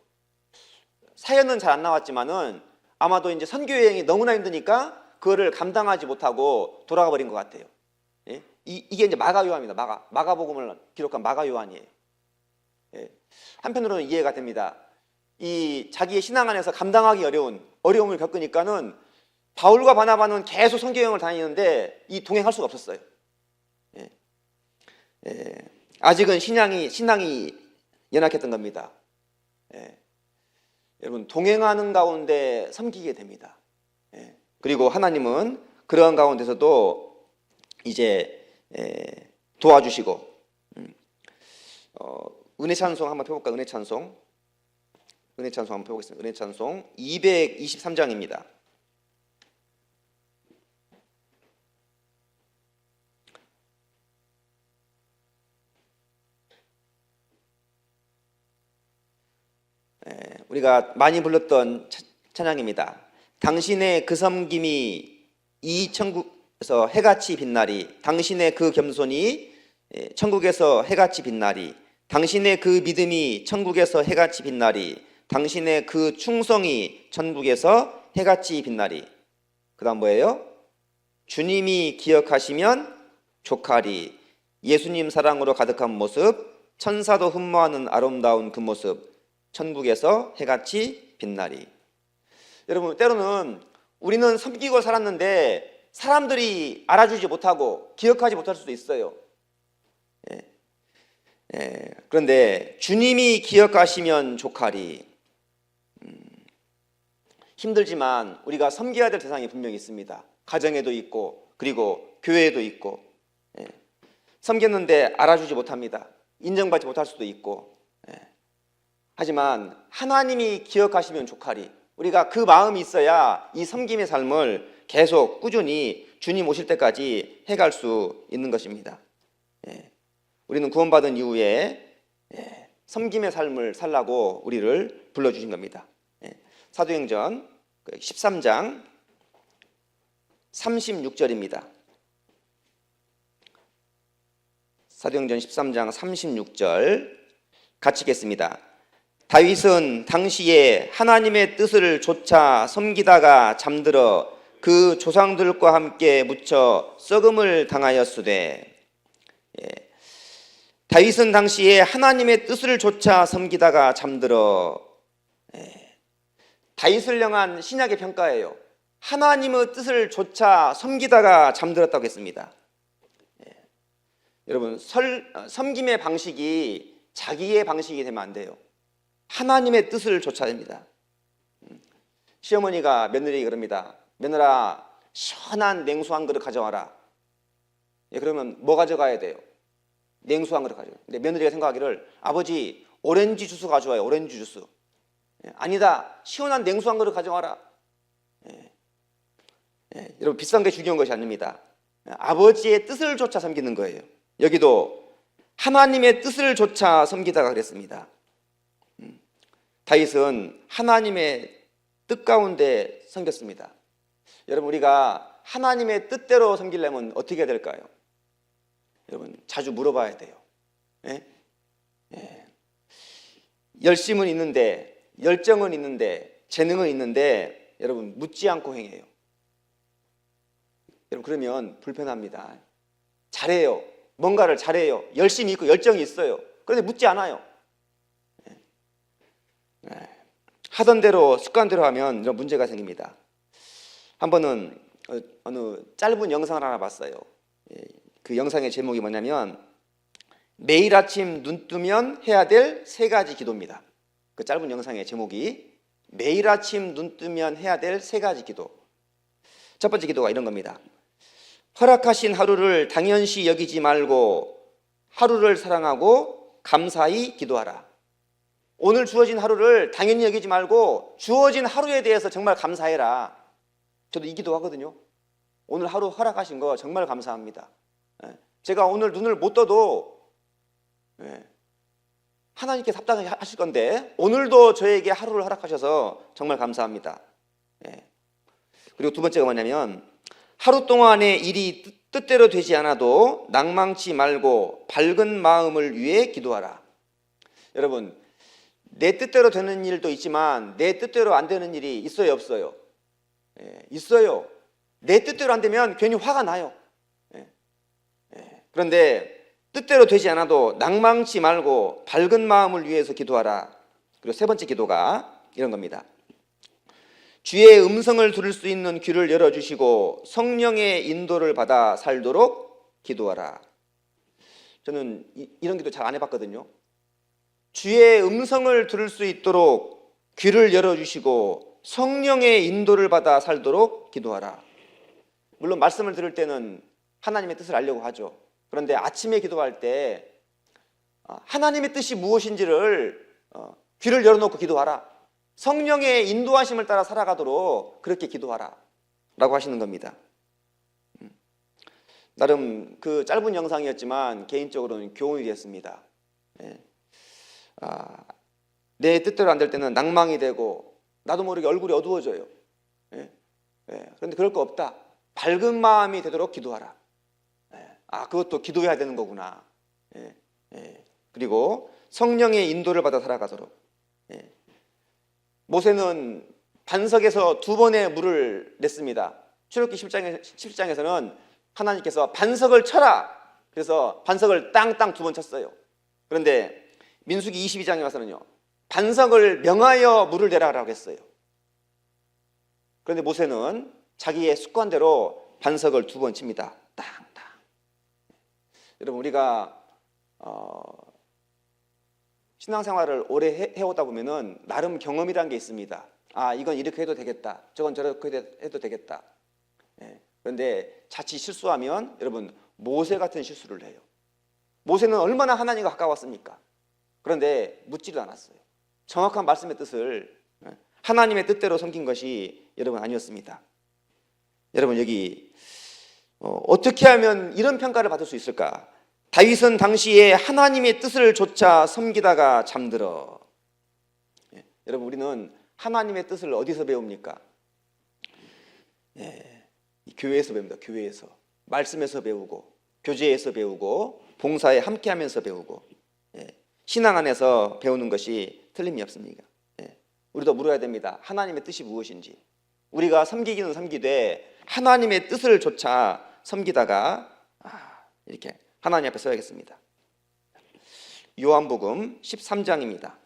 사연은 잘 안 나왔지만은 아마도 이제 선교 여행이 너무나 힘드니까 그거를 감당하지 못하고 돌아가 버린 것 같아요. 이게 이제 마가 요한입니다. 마가복음을 기록한 마가 요한이에요. 한편으로는 이해가 됩니다. 이 자기의 신앙 안에서 감당하기 어려운 어려움을 겪으니까는 바울과 바나바는 계속 선교 여행을 다니는데 이 동행할 수가 없었어요. 아직은 신앙이 연약했던 겁니다. 여러분, 동행하는 가운데 섬기게 됩니다. 그리고 하나님은 그러한 가운데서도 이제 도와주시고. 은혜 찬송 한번 펴볼까요? 은혜 찬송 한번 펴보겠습니다. 은혜 찬송 223장입니다. 우리가 많이 불렀던 찬양입니다. 당신의 그 섬김이 이 천국에서 해같이 빛나리. 당신의 그 겸손이 천국에서 해같이 빛나리. 당신의 그 믿음이 천국에서 해같이 빛나리. 당신의 그 충성이 천국에서 해같이 빛나리. 그 다음 뭐예요? 주님이 기억하시면 족하리. 예수님 사랑으로 가득한 모습, 천사도 흠모하는 아름다운 그 모습, 천국에서 해같이 빛나리. 여러분, 때로는 우리는 섬기고 살았는데 사람들이 알아주지 못하고 기억하지 못할 수도 있어요. 그런데 주님이 기억하시면 족하리. 힘들지만 우리가 섬겨야 될 대상이 분명히 있습니다. 가정에도 있고 그리고 교회에도 있고. 섬겼는데 알아주지 못합니다. 인정받지 못할 수도 있고. 하지만 하나님이 기억하시면 족하리. 우리가 그 마음이 있어야 이 섬김의 삶을 계속 꾸준히 주님 오실 때까지 해갈 수 있는 것입니다. 우리는 구원받은 이후에 섬김의 삶을 살라고 우리를 불러주신 겁니다. 사도행전 13장 36절입니다. 사도행전 13장 36절 같이 읽겠습니다. 다윗은 당시에 하나님의 뜻을 좇아 섬기다가 잠들어 그 조상들과 함께 묻혀 썩음을 당하였으되. 다윗은 당시에 하나님의 뜻을 좇아 섬기다가 잠들어. 다윗을 향한 신약의 평가예요. 하나님의 뜻을 좇아 섬기다가 잠들었다고 했습니다. 여러분, 섬김의 방식이 자기의 방식이 되면 안 돼요. 하나님의 뜻을 좇아야 됩니다. 시어머니가 며느리에게 그럽니다. 며느라, 시원한 냉수 한 그릇 가져와라. 그러면 뭐 가져가야 돼요? 냉수 한 그릇 가져와요. 근데 며느리가 생각하기를, 아버지 오렌지 주스 가져와요. 오렌지 주스. 아니다, 시원한 냉수 한 그릇 가져와라. 여러분, 비싼 게 중요한 것이 아닙니다. 아버지의 뜻을 좇아 섬기는 거예요. 여기도 하나님의 뜻을 좇아 섬기다가 그랬습니다. 다윗은 하나님의 뜻 가운데 섬겼습니다. 여러분, 우리가 하나님의 뜻대로 섬기려면 어떻게 해야 될까요? 여러분, 자주 물어봐야 돼요. 열심은 있는데, 열정은 있는데, 재능은 있는데 여러분, 묻지 않고 행해요. 여러분, 그러면 불편합니다. 잘해요. 뭔가를 잘해요. 열심히 있고 열정이 있어요. 그런데 묻지 않아요. 하던 대로 습관대로 하면 이런 문제가 생깁니다. 한 번은 어느 짧은 영상을 하나 봤어요. 그 영상의 제목이 뭐냐면 매일 아침 눈 뜨면 해야 될 3가지 기도입니다. 그 짧은 영상의 제목이 매일 아침 눈 뜨면 해야 될 3가지 기도. 첫 번째 기도가 이런 겁니다. 허락하신 하루를 당연시 여기지 말고 하루를 사랑하고 감사히 기도하라. 오늘 주어진 하루를 당연히 여기지 말고 주어진 하루에 대해서 정말 감사해라. 저도 이 기도 하거든요. 오늘 하루 허락하신 거 정말 감사합니다. 제가 오늘 눈을 못 떠도 하나님께 합당하게 하실 건데 오늘도 저에게 하루를 허락하셔서 정말 감사합니다. 그리고 두 번째가 뭐냐면 하루 동안의 일이 뜻대로 되지 않아도 낭망치 말고 밝은 마음을 위해 기도하라. 여러분, 내 뜻대로 되는 일도 있지만 내 뜻대로 안 되는 일이 있어요, 없어요? 있어요. 내 뜻대로 안 되면 괜히 화가 나요. 그런데 뜻대로 되지 않아도 낭망치 말고 밝은 마음을 위해서 기도하라. 그리고 세 번째 기도가 이런 겁니다. 주의 음성을 들을 수 있는 귀를 열어주시고 성령의 인도를 받아 살도록 기도하라. 저는 이런 기도 잘 안 해봤거든요. 주의 음성을 들을 수 있도록 귀를 열어주시고 성령의 인도를 받아 살도록 기도하라. 물론 말씀을 들을 때는 하나님의 뜻을 알려고 하죠. 그런데 아침에 기도할 때 하나님의 뜻이 무엇인지를 귀를 열어놓고 기도하라. 성령의 인도하심을 따라 살아가도록 그렇게 기도하라 라고 하시는 겁니다. 나름 그 짧은 영상이었지만 개인적으로는 교훈이 됐습니다. 내 뜻대로 안 될 때는 낭망이 되고 나도 모르게 얼굴이 어두워져요. 그런데 그럴 거 없다. 밝은 마음이 되도록 기도하라. 그것도 기도해야 되는 거구나. 그리고 성령의 인도를 받아 살아가도록. 모세는 반석에서 2번의 물을 냈습니다. 출애굽기 17장에서는 하나님께서 반석을 쳐라, 그래서 반석을 땅땅 2번 쳤어요. 그런데 민수기 22장에 와서는요, 반석을 명하여 물을 내라라고 했어요. 그런데 모세는 자기의 습관대로 반석을 2번 칩니다. 땅땅. 여러분, 우리가 신앙생활을 오래 해오다 보면은 나름 경험이라는 게 있습니다. 아, 이건 이렇게 해도 되겠다, 저건 저렇게 해도 되겠다. 그런데 자칫 실수하면 여러분, 모세 같은 실수를 해요. 모세는 얼마나 하나님과 가까웠습니까? 그런데 묻지도 않았어요. 정확한 말씀의 뜻을 하나님의 뜻대로 섬긴 것이 여러분 아니었습니다. 여러분, 여기 어떻게 하면 이런 평가를 받을 수 있을까? 다윗은 당시에 하나님의 뜻을 조차 섬기다가 잠들어. 여러분, 우리는 하나님의 뜻을 어디서 배웁니까? 교회에서 배웁니다. 교회에서. 말씀에서 배우고, 교제에서 배우고, 봉사에 함께하면서 배우고, 신앙 안에서 배우는 것이 틀림이 없습니다. 우리도 물어야 됩니다. 하나님의 뜻이 무엇인지. 우리가 섬기기는 섬기되 하나님의 뜻을 조차 섬기다가 이렇게 하나님 앞에 서야겠습니다. 요한복음 13장입니다.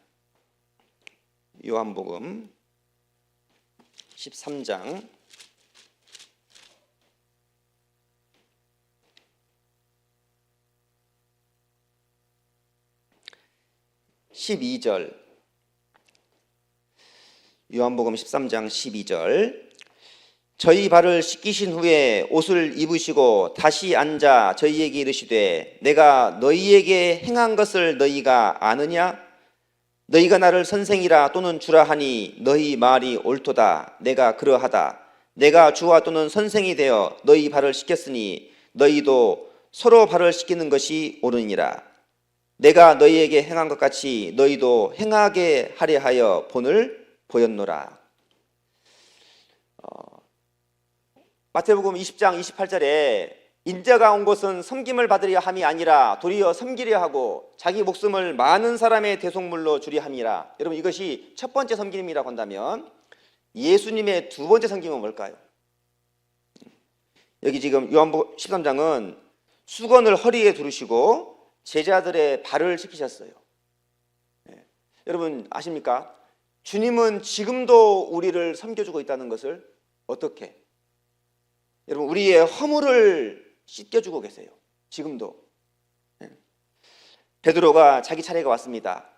요한복음 13장 12절. 요한복음 13장 12절. 저희 발을 씻기신 후에 옷을 입으시고 다시 앉아 저희에게 이르시되 내가 너희에게 행한 것을 너희가 아느냐? 너희가 나를 선생이라 또는 주라 하니 너희 말이 옳도다. 내가 그러하다. 내가 주와 또는 선생이 되어 너희 발을 씻겼으니 너희도 서로 발을 씻기는 것이 옳으니라. 내가 너희에게 행한 것 같이 너희도 행하게 하려 하여 본을 보였노라. 마태복음 20장 28절에 인자가 온 것은 섬김을 받으려 함이 아니라 도리어 섬기려 하고 자기 목숨을 많은 사람의 대속물로 주려 함이라. 여러분, 이것이 첫 번째 섬김이라고 한다면 예수님의 두 번째 섬김은 뭘까요? 여기 지금 요한복음 13장은 수건을 허리에 두르시고 제자들의 발을 씻기셨어요. 여러분 아십니까? 주님은 지금도 우리를 섬겨주고 있다는 것을 어떻게? 여러분, 우리의 허물을 씻겨주고 계세요. 지금도. 베드로가 자기 차례가 왔습니다.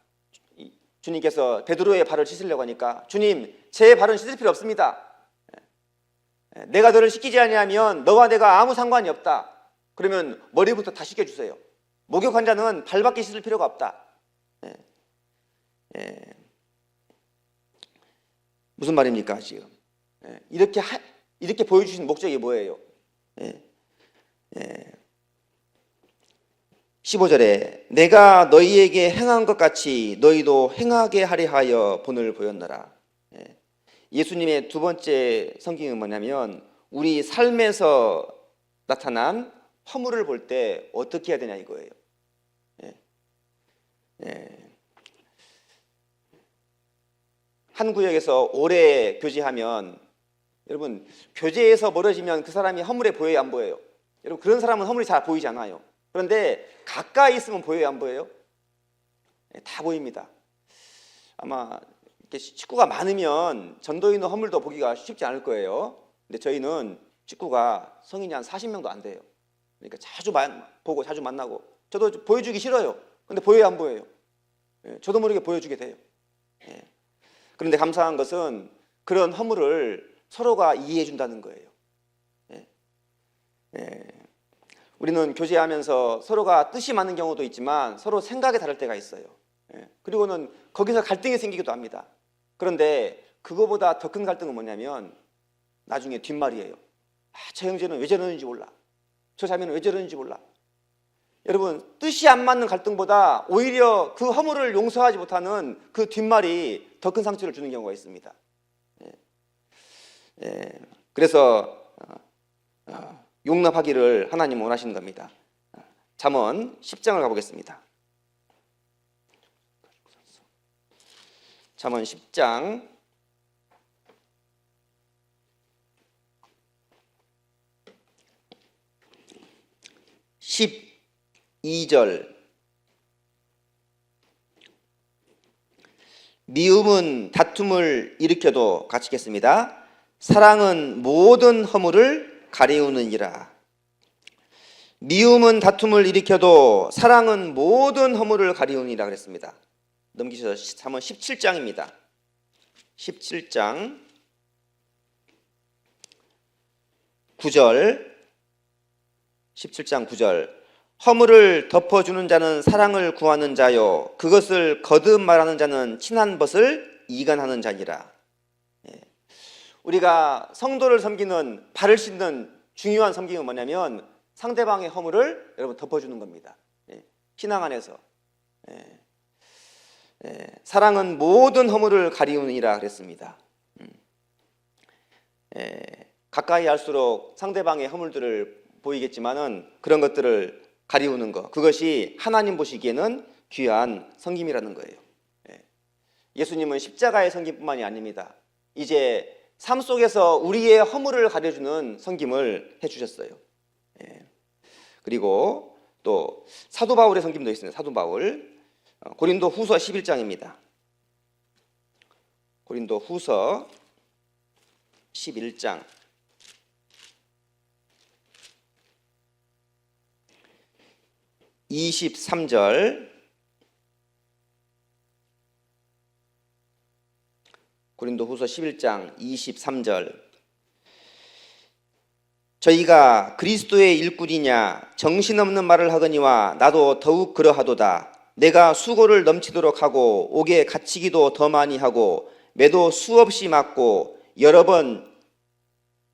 주님께서 베드로의 발을 씻으려고 하니까 주님, 제 발은 씻을 필요 없습니다. 내가 너를 씻기지 아니하면 너와 내가 아무 상관이 없다. 그러면 머리부터 다 씻겨주세요. 목욕 환자는 발밖에 씻을 필요가 없다. 무슨 말입니까 지금? 이렇게 보여주신 목적이 뭐예요? 15절에 내가 너희에게 행한 것 같이 너희도 행하게 하려 하여 본을 보였노라. 예수님의 두 번째 성경은 뭐냐면 우리 삶에서 나타난 허물을 볼 때 어떻게 해야 되냐 이거예요. 한 구역에서 오래 교제하면 여러분, 교제에서 멀어지면 그 사람이 허물해 보여요, 안 보여요? 여러분, 그런 사람은 허물이 잘 보이지 않아요. 그런데 가까이 있으면 보여요, 안 보여요? 다 보입니다. 아마 이렇게 식구가 많으면 전도인의 허물도 보기가 쉽지 않을 거예요. 근데 저희는 식구가 성인이 한 40명도 안 돼요. 그러니까 자주 보고 자주 만나고, 저도 보여주기 싫어요. 근데 보여요, 안 보여요? 저도 모르게 보여주게 돼요. 그런데 감사한 것은 그런 허물을 서로가 이해해 준다는 거예요. 우리는 교제하면서 서로가 뜻이 맞는 경우도 있지만 서로 생각이 다를 때가 있어요. 그리고는 거기서 갈등이 생기기도 합니다. 그런데 그거보다 더 큰 갈등은 뭐냐면 나중에 뒷말이에요. 저 형제는 왜 저러는지 몰라. 저 자매는 왜 저러는지 몰라. 여러분, 뜻이 안 맞는 갈등보다 오히려 그 허물을 용서하지 못하는 그 뒷말이 더 큰 상처를 주는 경우가 있습니다. 그래서 용납하기를 하나님은 원하시는 겁니다. 잠언 10장을 가보겠습니다. 잠언 10장 12절 미움은 다툼을 일으켜도 같이 읽겠습니다. 사랑은 모든 허물을 가리우느니라. 미움은 다툼을 일으켜도 사랑은 모든 허물을 가리우니라 그랬습니다. 넘기셔서 한번 17장입니다. 17장 9절 17장 9절 허물을 덮어주는 자는 사랑을 구하는 자요 그것을 거듭 말하는 자는 친한 벗을 이간하는 자니라. 우리가 성도를 섬기는 발을 씻는 중요한 섬김은 뭐냐면 상대방의 허물을 여러분 덮어주는 겁니다. 신앙 안에서 사랑은 모든 허물을 가리우니라 그랬습니다. 가까이 할수록 상대방의 허물들을 보이겠지만은 그런 것들을 가리우는 것, 그것이 하나님 보시기에는 귀한 섬김이라는 거예요. 예수님은 십자가의 섬김뿐만이 아닙니다. 이제 삶 속에서 우리의 허물을 가려주는 섬김을 해주셨어요. 그리고 또 사도 바울의 섬김도 있습니다. 사도 바울 고린도 후서 11장입니다. 고린도 후서 11장 23절 고린도 후서 11장 23절 저희가 그리스도의 일꾼이냐 정신없는 말을 하거니와 나도 더욱 그러하도다. 내가 수고를 넘치도록 하고 옥에 갇히기도 더 많이 하고 매도 수없이 맞고 여러 번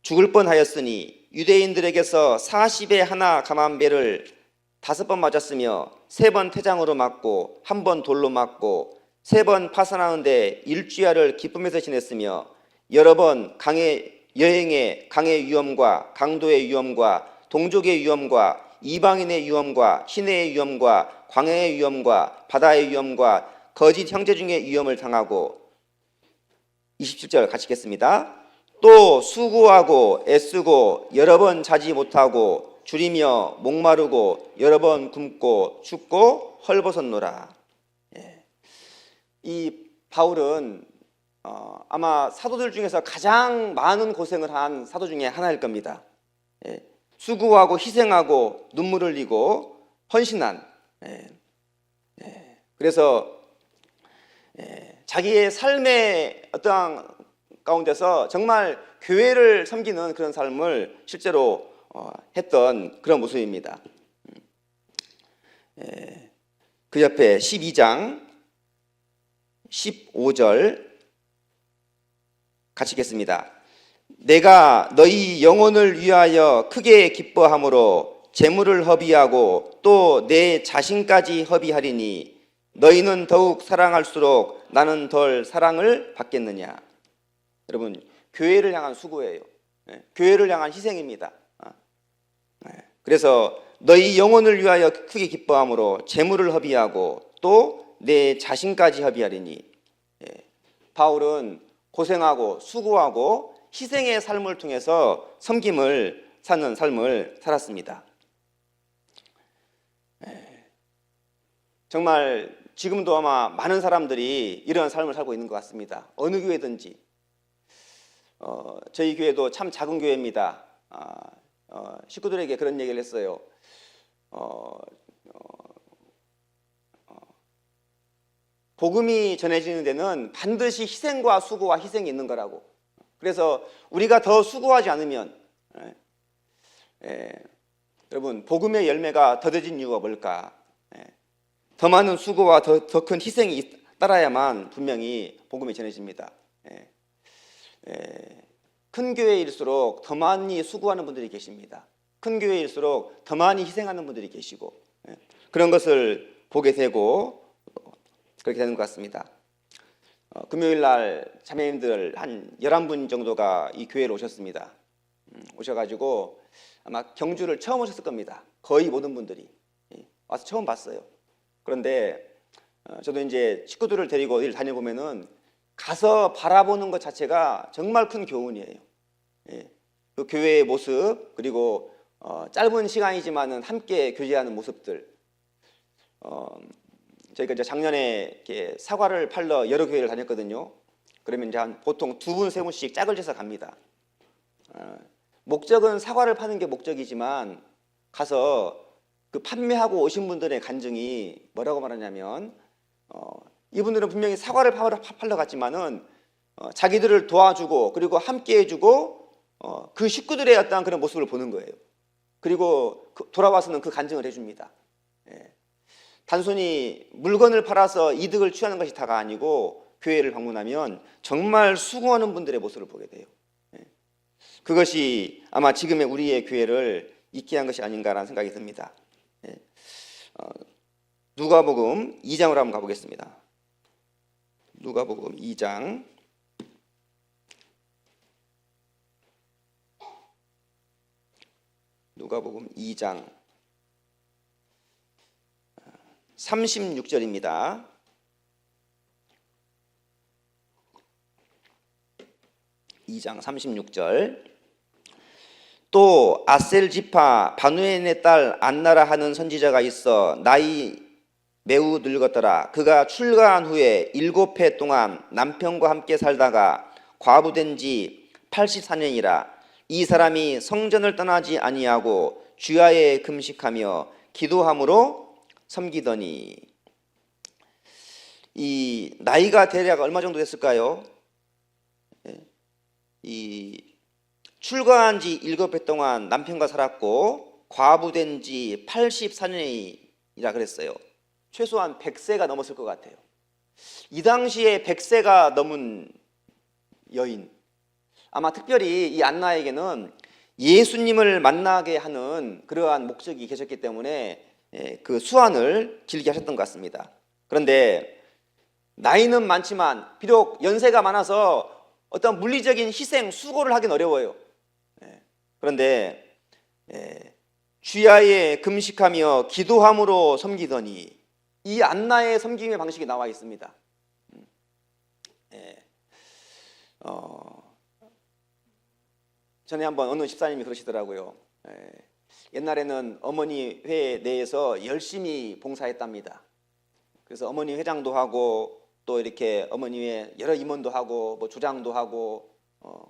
죽을 뻔하였으니 유대인들에게서 40에 하나 감한 배를 5번 맞았으며 3번 태장으로 맞고 1번 돌로 맞고 3번 파산하는데 일주야를 기쁨에서 지냈으며 여러 번 여행에 강의 위험과 강도의 위험과 동족의 위험과 이방인의 위험과 시내의 위험과 광야의 위험과 바다의 위험과 거짓 형제 중의 위험을 당하고 27절 같이 읽겠습니다. 또 수고하고 애쓰고 여러 번 자지 못하고 줄이며 목마르고 여러 번 굶고 춥고 헐벗었노라. 이 바울은 아마 사도들 중에서 가장 많은 고생을 한 사도 중에 하나일 겁니다. 수고하고 희생하고 눈물 흘리고 헌신한 그래서 자기의 삶의 어떠한 가운데서 정말 교회를 섬기는 그런 삶을 실제로 했던 그런 모습입니다. 그 옆에 12장 15절 같이 읽겠습니다. 내가 너희 영혼을 위하여 크게 기뻐함으로 재물을 허비하고 또 내 자신까지 허비하리니 너희는 더욱 사랑할수록 나는 덜 사랑을 받겠느냐. 여러분, 교회를 향한 수고예요. 교회를 향한 희생입니다. 그래서 너희 영혼을 위하여 크게 기뻐함으로 재물을 허비하고 또 내 자신까지 허비하리니. 바울은 고생하고 수고하고 희생의 삶을 통해서 섬김을 사는 삶을 살았습니다. 정말 지금도 아마 많은 사람들이 이런 삶을 살고 있는 것 같습니다. 어느 교회든지. 저희 교회도 참 작은 교회입니다. 식구들에게 그런 얘기를 했어요. 복음이 전해지는 데는 반드시 희생과 수고와 희생이 있는 거라고. 그래서 우리가 더 수고하지 않으면 여러분 복음의 열매가 더뎌진 이유가 뭘까? 더 많은 수고와 더 큰 희생이 따라야만 분명히 복음이 전해집니다. 큰 교회일수록 더 많이 수고하는 분들이 계십니다. 큰 교회일수록 더 많이 희생하는 분들이 계시고 그런 것을 보게 되고 그렇게 되는 것 같습니다. 금요일 날 자매님들 한 11분 정도가 이 교회로 오셨습니다. 오셔가지고 아마 경주를 처음 오셨을 겁니다. 거의 모든 분들이 와서 처음 봤어요. 그런데 저도 이제 식구들을 데리고 어디를 다녀보면은 가서 바라보는 것 자체가 정말 큰 교훈이에요. 그 교회의 모습 그리고 짧은 시간이지만은 함께 교제하는 모습들. 저희가 이제 작년에 이렇게 사과를 팔러 여러 교회를 다녔거든요. 그러면 이제 보통 두 분, 세 분씩 짝을 져서 갑니다. 목적은 사과를 파는 게 목적이지만 가서 그 판매하고 오신 분들의 간증이 뭐라고 말하냐면 이분들은 분명히 사과를 팔러 갔지만은 자기들을 도와주고 그리고 함께 해주고 그 식구들의 어떤 그런 모습을 보는 거예요. 그리고 돌아와서는 그 간증을 해줍니다. 예. 단순히 물건을 팔아서 이득을 취하는 것이 다가 아니고 교회를 방문하면 정말 수고하는 분들의 모습을 보게 돼요. 예. 그것이 아마 지금의 우리의 교회를 있게 한 것이 아닌가라는 생각이 듭니다. 예. 누가복음 2장으로 한번 가보겠습니다. 누가복음 2장 36절입니다. (2장 36절) 또 아셀 지파 바누엘의 딸 안나라 하는 선지자가 있어 나이 매우 늙었더라. 그가 출가한 후에 7해 동안 남편과 함께 살다가 과부된 지 84년이라. 이 사람이 성전을 떠나지 아니하고 주야에 금식하며 기도함으로 섬기더니. 이 나이가 대략 얼마 정도 됐을까요? 이 출가한 지 7해 동안 남편과 살았고 과부된 지 84년이라 그랬어요. 최소한 100세가 넘었을 것 같아요. 이 당시에 100세가 넘은 여인, 아마 특별히 이 안나에게는 예수님을 만나게 하는 그러한 목적이 계셨기 때문에 그 수완을 길게 하셨던 것 같습니다. 그런데 나이는 많지만 비록 연세가 많아서 어떤 물리적인 희생, 수고를 하긴 어려워요. 그런데 주야에 금식하며 기도함으로 섬기더니, 이 안나의 섬김의 방식이 나와 있습니다. 전에 한번 어느 집사님이 그러시더라고요. 옛날에는 어머니 회 내에서 열심히 봉사했답니다. 그래서 어머니 회장도 하고 또 이렇게 어머니 회 여러 임원도 하고 뭐 조장도 하고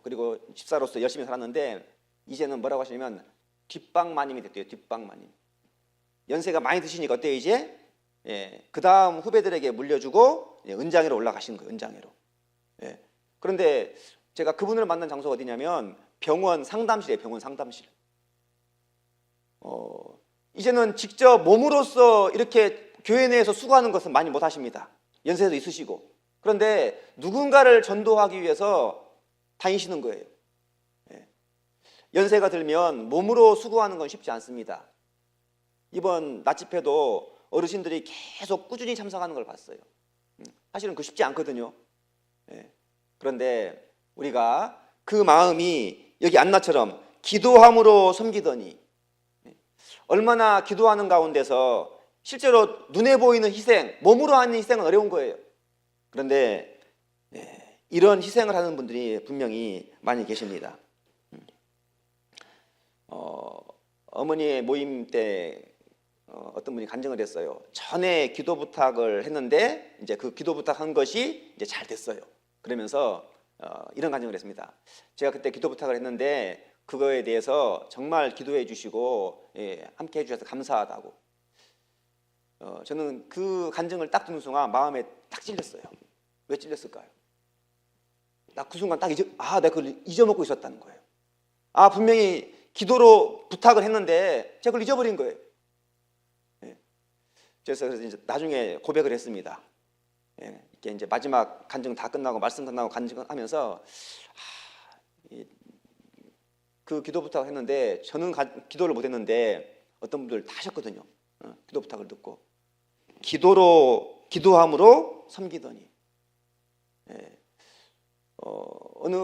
그리고 집사로서 열심히 살았는데 이제는 뭐라고 하시냐면 뒷방마님이 됐대요. 뒷방마님. 연세가 많이 드시니까 어때요 이제? 그 다음 후배들에게 물려주고 은장회로 올라가신 거예요. 은장회로. 그런데 제가 그분을 만난 장소가 어디냐면 병원 상담실이에요. 병원 상담실. 이제는 직접 몸으로써 이렇게 교회 내에서 수고하는 것은 많이 못 하십니다. 연세도 있으시고. 그런데 누군가를 전도하기 위해서 다니시는 거예요. 연세가 들면 몸으로 수고하는 건 쉽지 않습니다. 이번 낮집회도 어르신들이 계속 꾸준히 참석하는 걸 봤어요. 사실은 그 쉽지 않거든요. 그런데 우리가 그 마음이 여기 안나처럼 기도함으로 섬기더니, 얼마나 기도하는 가운데서 실제로 눈에 보이는 희생, 몸으로 하는 희생은 어려운 거예요. 그런데 이런 희생을 하는 분들이 분명히 많이 계십니다. 어머니의 모임 때 어떤 분이 간증을 했어요. 전에 기도 부탁을 했는데 이제 그 기도 부탁한 것이 이제 잘 됐어요. 그러면서 이런 간증을 했습니다. 제가 그때 기도 부탁을 했는데 그거에 대해서 정말 기도해 주시고 함께 해주셔서 감사하다고. 저는 그 간증을 딱 듣는 순간 마음에 딱 찔렸어요. 왜 찔렸을까요? 나 그 순간 딱 내가 그걸 잊어먹고 있었다는 거예요. 분명히 기도로 부탁을 했는데 제가 그걸 잊어버린 거예요. 그래서 이제 나중에 고백을 했습니다. 이게 이제 마지막 간증 다 끝나고 말씀 끝나고 간증하면서 그 기도 부탁을 했는데 저는 기도를 못 했는데 어떤 분들 다 하셨거든요. 기도 부탁을 듣고 기도함으로 섬기더니 어느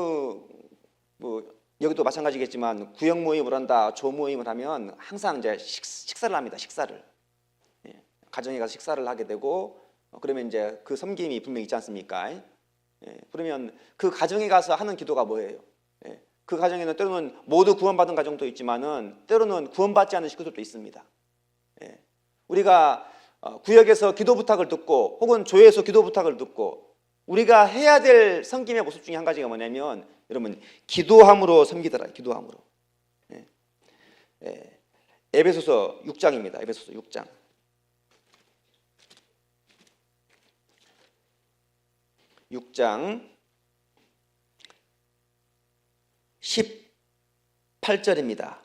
여기도 마찬가지겠지만 구역 모임을 한다, 조 모임을 하면 항상 이제 식사를 합니다. 식사를 가정에 가서 식사를 하게 되고 그러면 이제 그 섬김이 분명히 있지 않습니까? 그러면 그 가정에 가서 하는 기도가 뭐예요? 그 가정에는 때로는 모두 구원받은 가정도 있지만은 때로는 구원받지 않은 식구들도 있습니다. 예. 우리가 구역에서 기도 부탁을 듣고 혹은 교회에서 기도 부탁을 듣고 우리가 해야 될 섬김의 모습 중에 한 가지가 뭐냐면 여러분 기도함으로 섬기더라. 기도함으로. 예. 예. 에베소서 6장입니다. 에베소서 6장. 6장 18절입니다.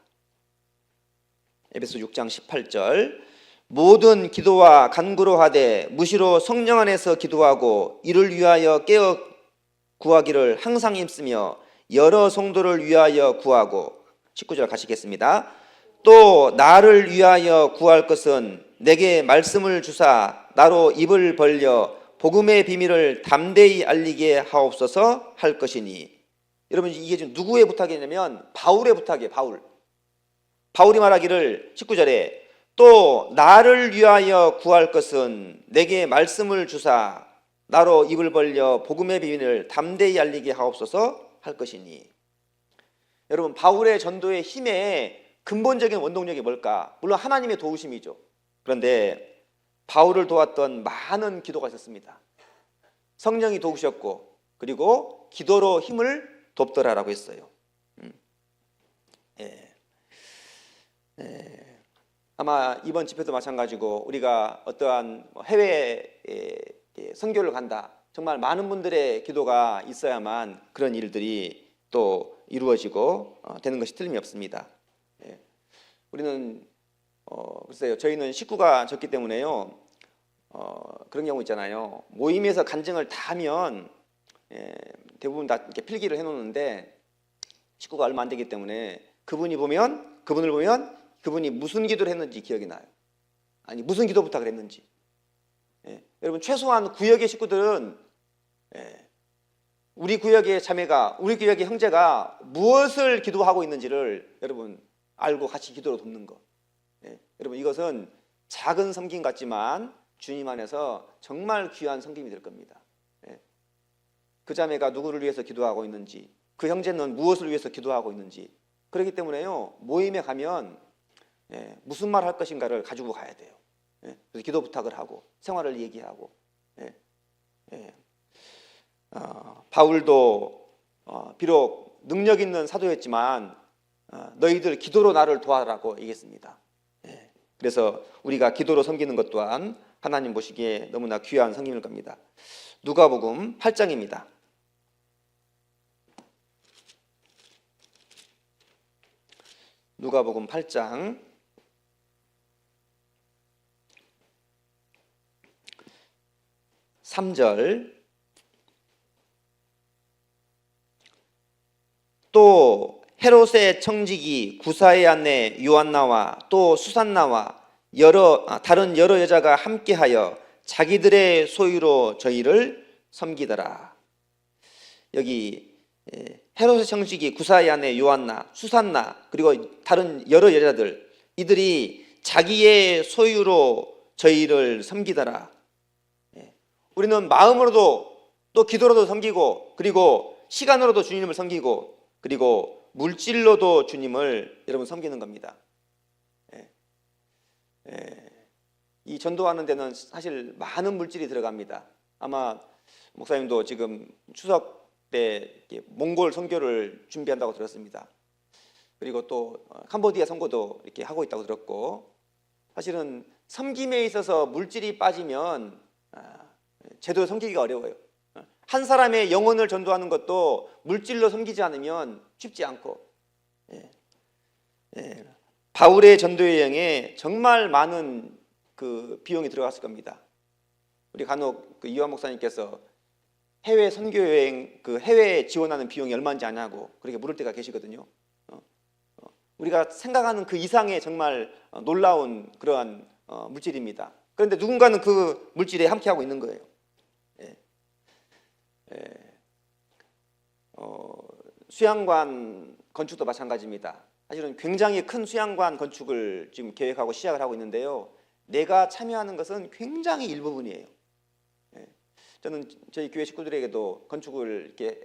에베소 6장 18절. 모든 기도와 간구로 하되 무시로 성령 안에서 기도하고 이를 위하여 깨어 구하기를 항상 힘쓰며 여러 성도를 위하여 구하고 19절 가시겠습니다. 또 나를 위하여 구할 것은 내게 말씀을 주사 나로 입을 벌려 복음의 비밀을 담대히 알리게 하옵소서 할 것이니. 여러분 이게 지금 누구의 부탁이냐면 바울의 부탁이에요. 바울이 말하기를 19절에 또 나를 위하여 구할 것은 내게 말씀을 주사 나로 입을 벌려 복음의 비밀을 담대히 알리게 하옵소서 할 것이니. 여러분 바울의 전도의 힘의 근본적인 원동력이 뭘까? 물론 하나님의 도우심이죠. 그런데 바울을 도왔던 많은 기도가 있었습니다. 성령이 도우셨고 그리고 기도로 힘을 돕더라라고 했어요. 아마 이번 집회도 마찬가지고 우리가 어떠한 해외에 선교를 간다. 정말 많은 분들의 기도가 있어야만 그런 일들이 또 이루어지고 되는 것이 틀림이 없습니다. 우리는 글쎄요, 저희는 식구가 적기 때문에요. 그런 경우 있잖아요. 모임에서 간증을 다 하면 대부분 다 이렇게 필기를 해놓는데 식구가 얼마 안 되기 때문에 그분을 보면 그분이 무슨 기도를 했는지 기억이 나요. 아니 무슨 기도 부탁을 했는지. 여러분 최소한 구역의 식구들은 우리 구역의 자매가 우리 구역의 형제가 무엇을 기도하고 있는지를 여러분 알고 같이 기도로 돕는 것. 여러분 이것은 작은 섬김 같지만 주님 안에서 정말 귀한 섬김이 될 겁니다. 그 자매가 누구를 위해서 기도하고 있는지, 그 형제는 무엇을 위해서 기도하고 있는지. 그렇기 때문에요, 모임에 가면 무슨 말 할 것인가를 가지고 가야 돼요. 그래서 기도 부탁을 하고 생활을 얘기하고. 바울도 비록 능력 있는 사도였지만 너희들 기도로 나를 도와라고 얘기했습니다. 그래서 우리가 기도로 섬기는 것 또한 하나님 보시기에 너무나 귀한 섬김일 겁니다. 누가복음 8장입니다. 누가복음 8장 3절. 또 헤롯의 청지기 구사의 아내 요한나와 또 수산나와 다른 여러 여자가 함께하여 자기들의 소유로 저희를 섬기더라. 여기 헤롯의 청지기 구사의 아내 요한나, 수산나 그리고 다른 여러 여자들, 이들이 자기의 소유로 저희를 섬기더라. 우리는 마음으로도 또 기도로도 섬기고 그리고 시간으로도 주님을 섬기고 그리고 물질로도 주님을 여러분 섬기는 겁니다. 이 전도하는 데는 사실 많은 물질이 들어갑니다. 아마 목사님도 지금 추석 때 몽골 선교를 준비한다고 들었습니다. 그리고 또 캄보디아 선교도 이렇게 하고 있다고 들었고, 사실은 섬김에 있어서 물질이 빠지면 제대로 섬기기가 어려워요. 한 사람의 영혼을 전도하는 것도 물질로 섬기지 않으면 쉽지 않고, 바울의 전도 여행에 정말 많은 그 비용이 들어갔을 겁니다. 우리 간혹 그 이완 목사님께서 해외 선교 여행 그 해외에 지원하는 비용이 얼마인지 아냐고 그렇게 물을 때가 계시거든요. 우리가 생각하는 그 이상의 정말 놀라운 그러한 물질입니다. 그런데 누군가는 그 물질에 함께하고 있는 거예요. 수양관 건축도 마찬가지입니다. 사실은 굉장히 큰 수양관 건축을 지금 계획하고 시작을 하고 있는데요, 내가 참여하는 것은 굉장히 일부분이에요. 저는 저희 교회 식구들에게도 건축을 이렇게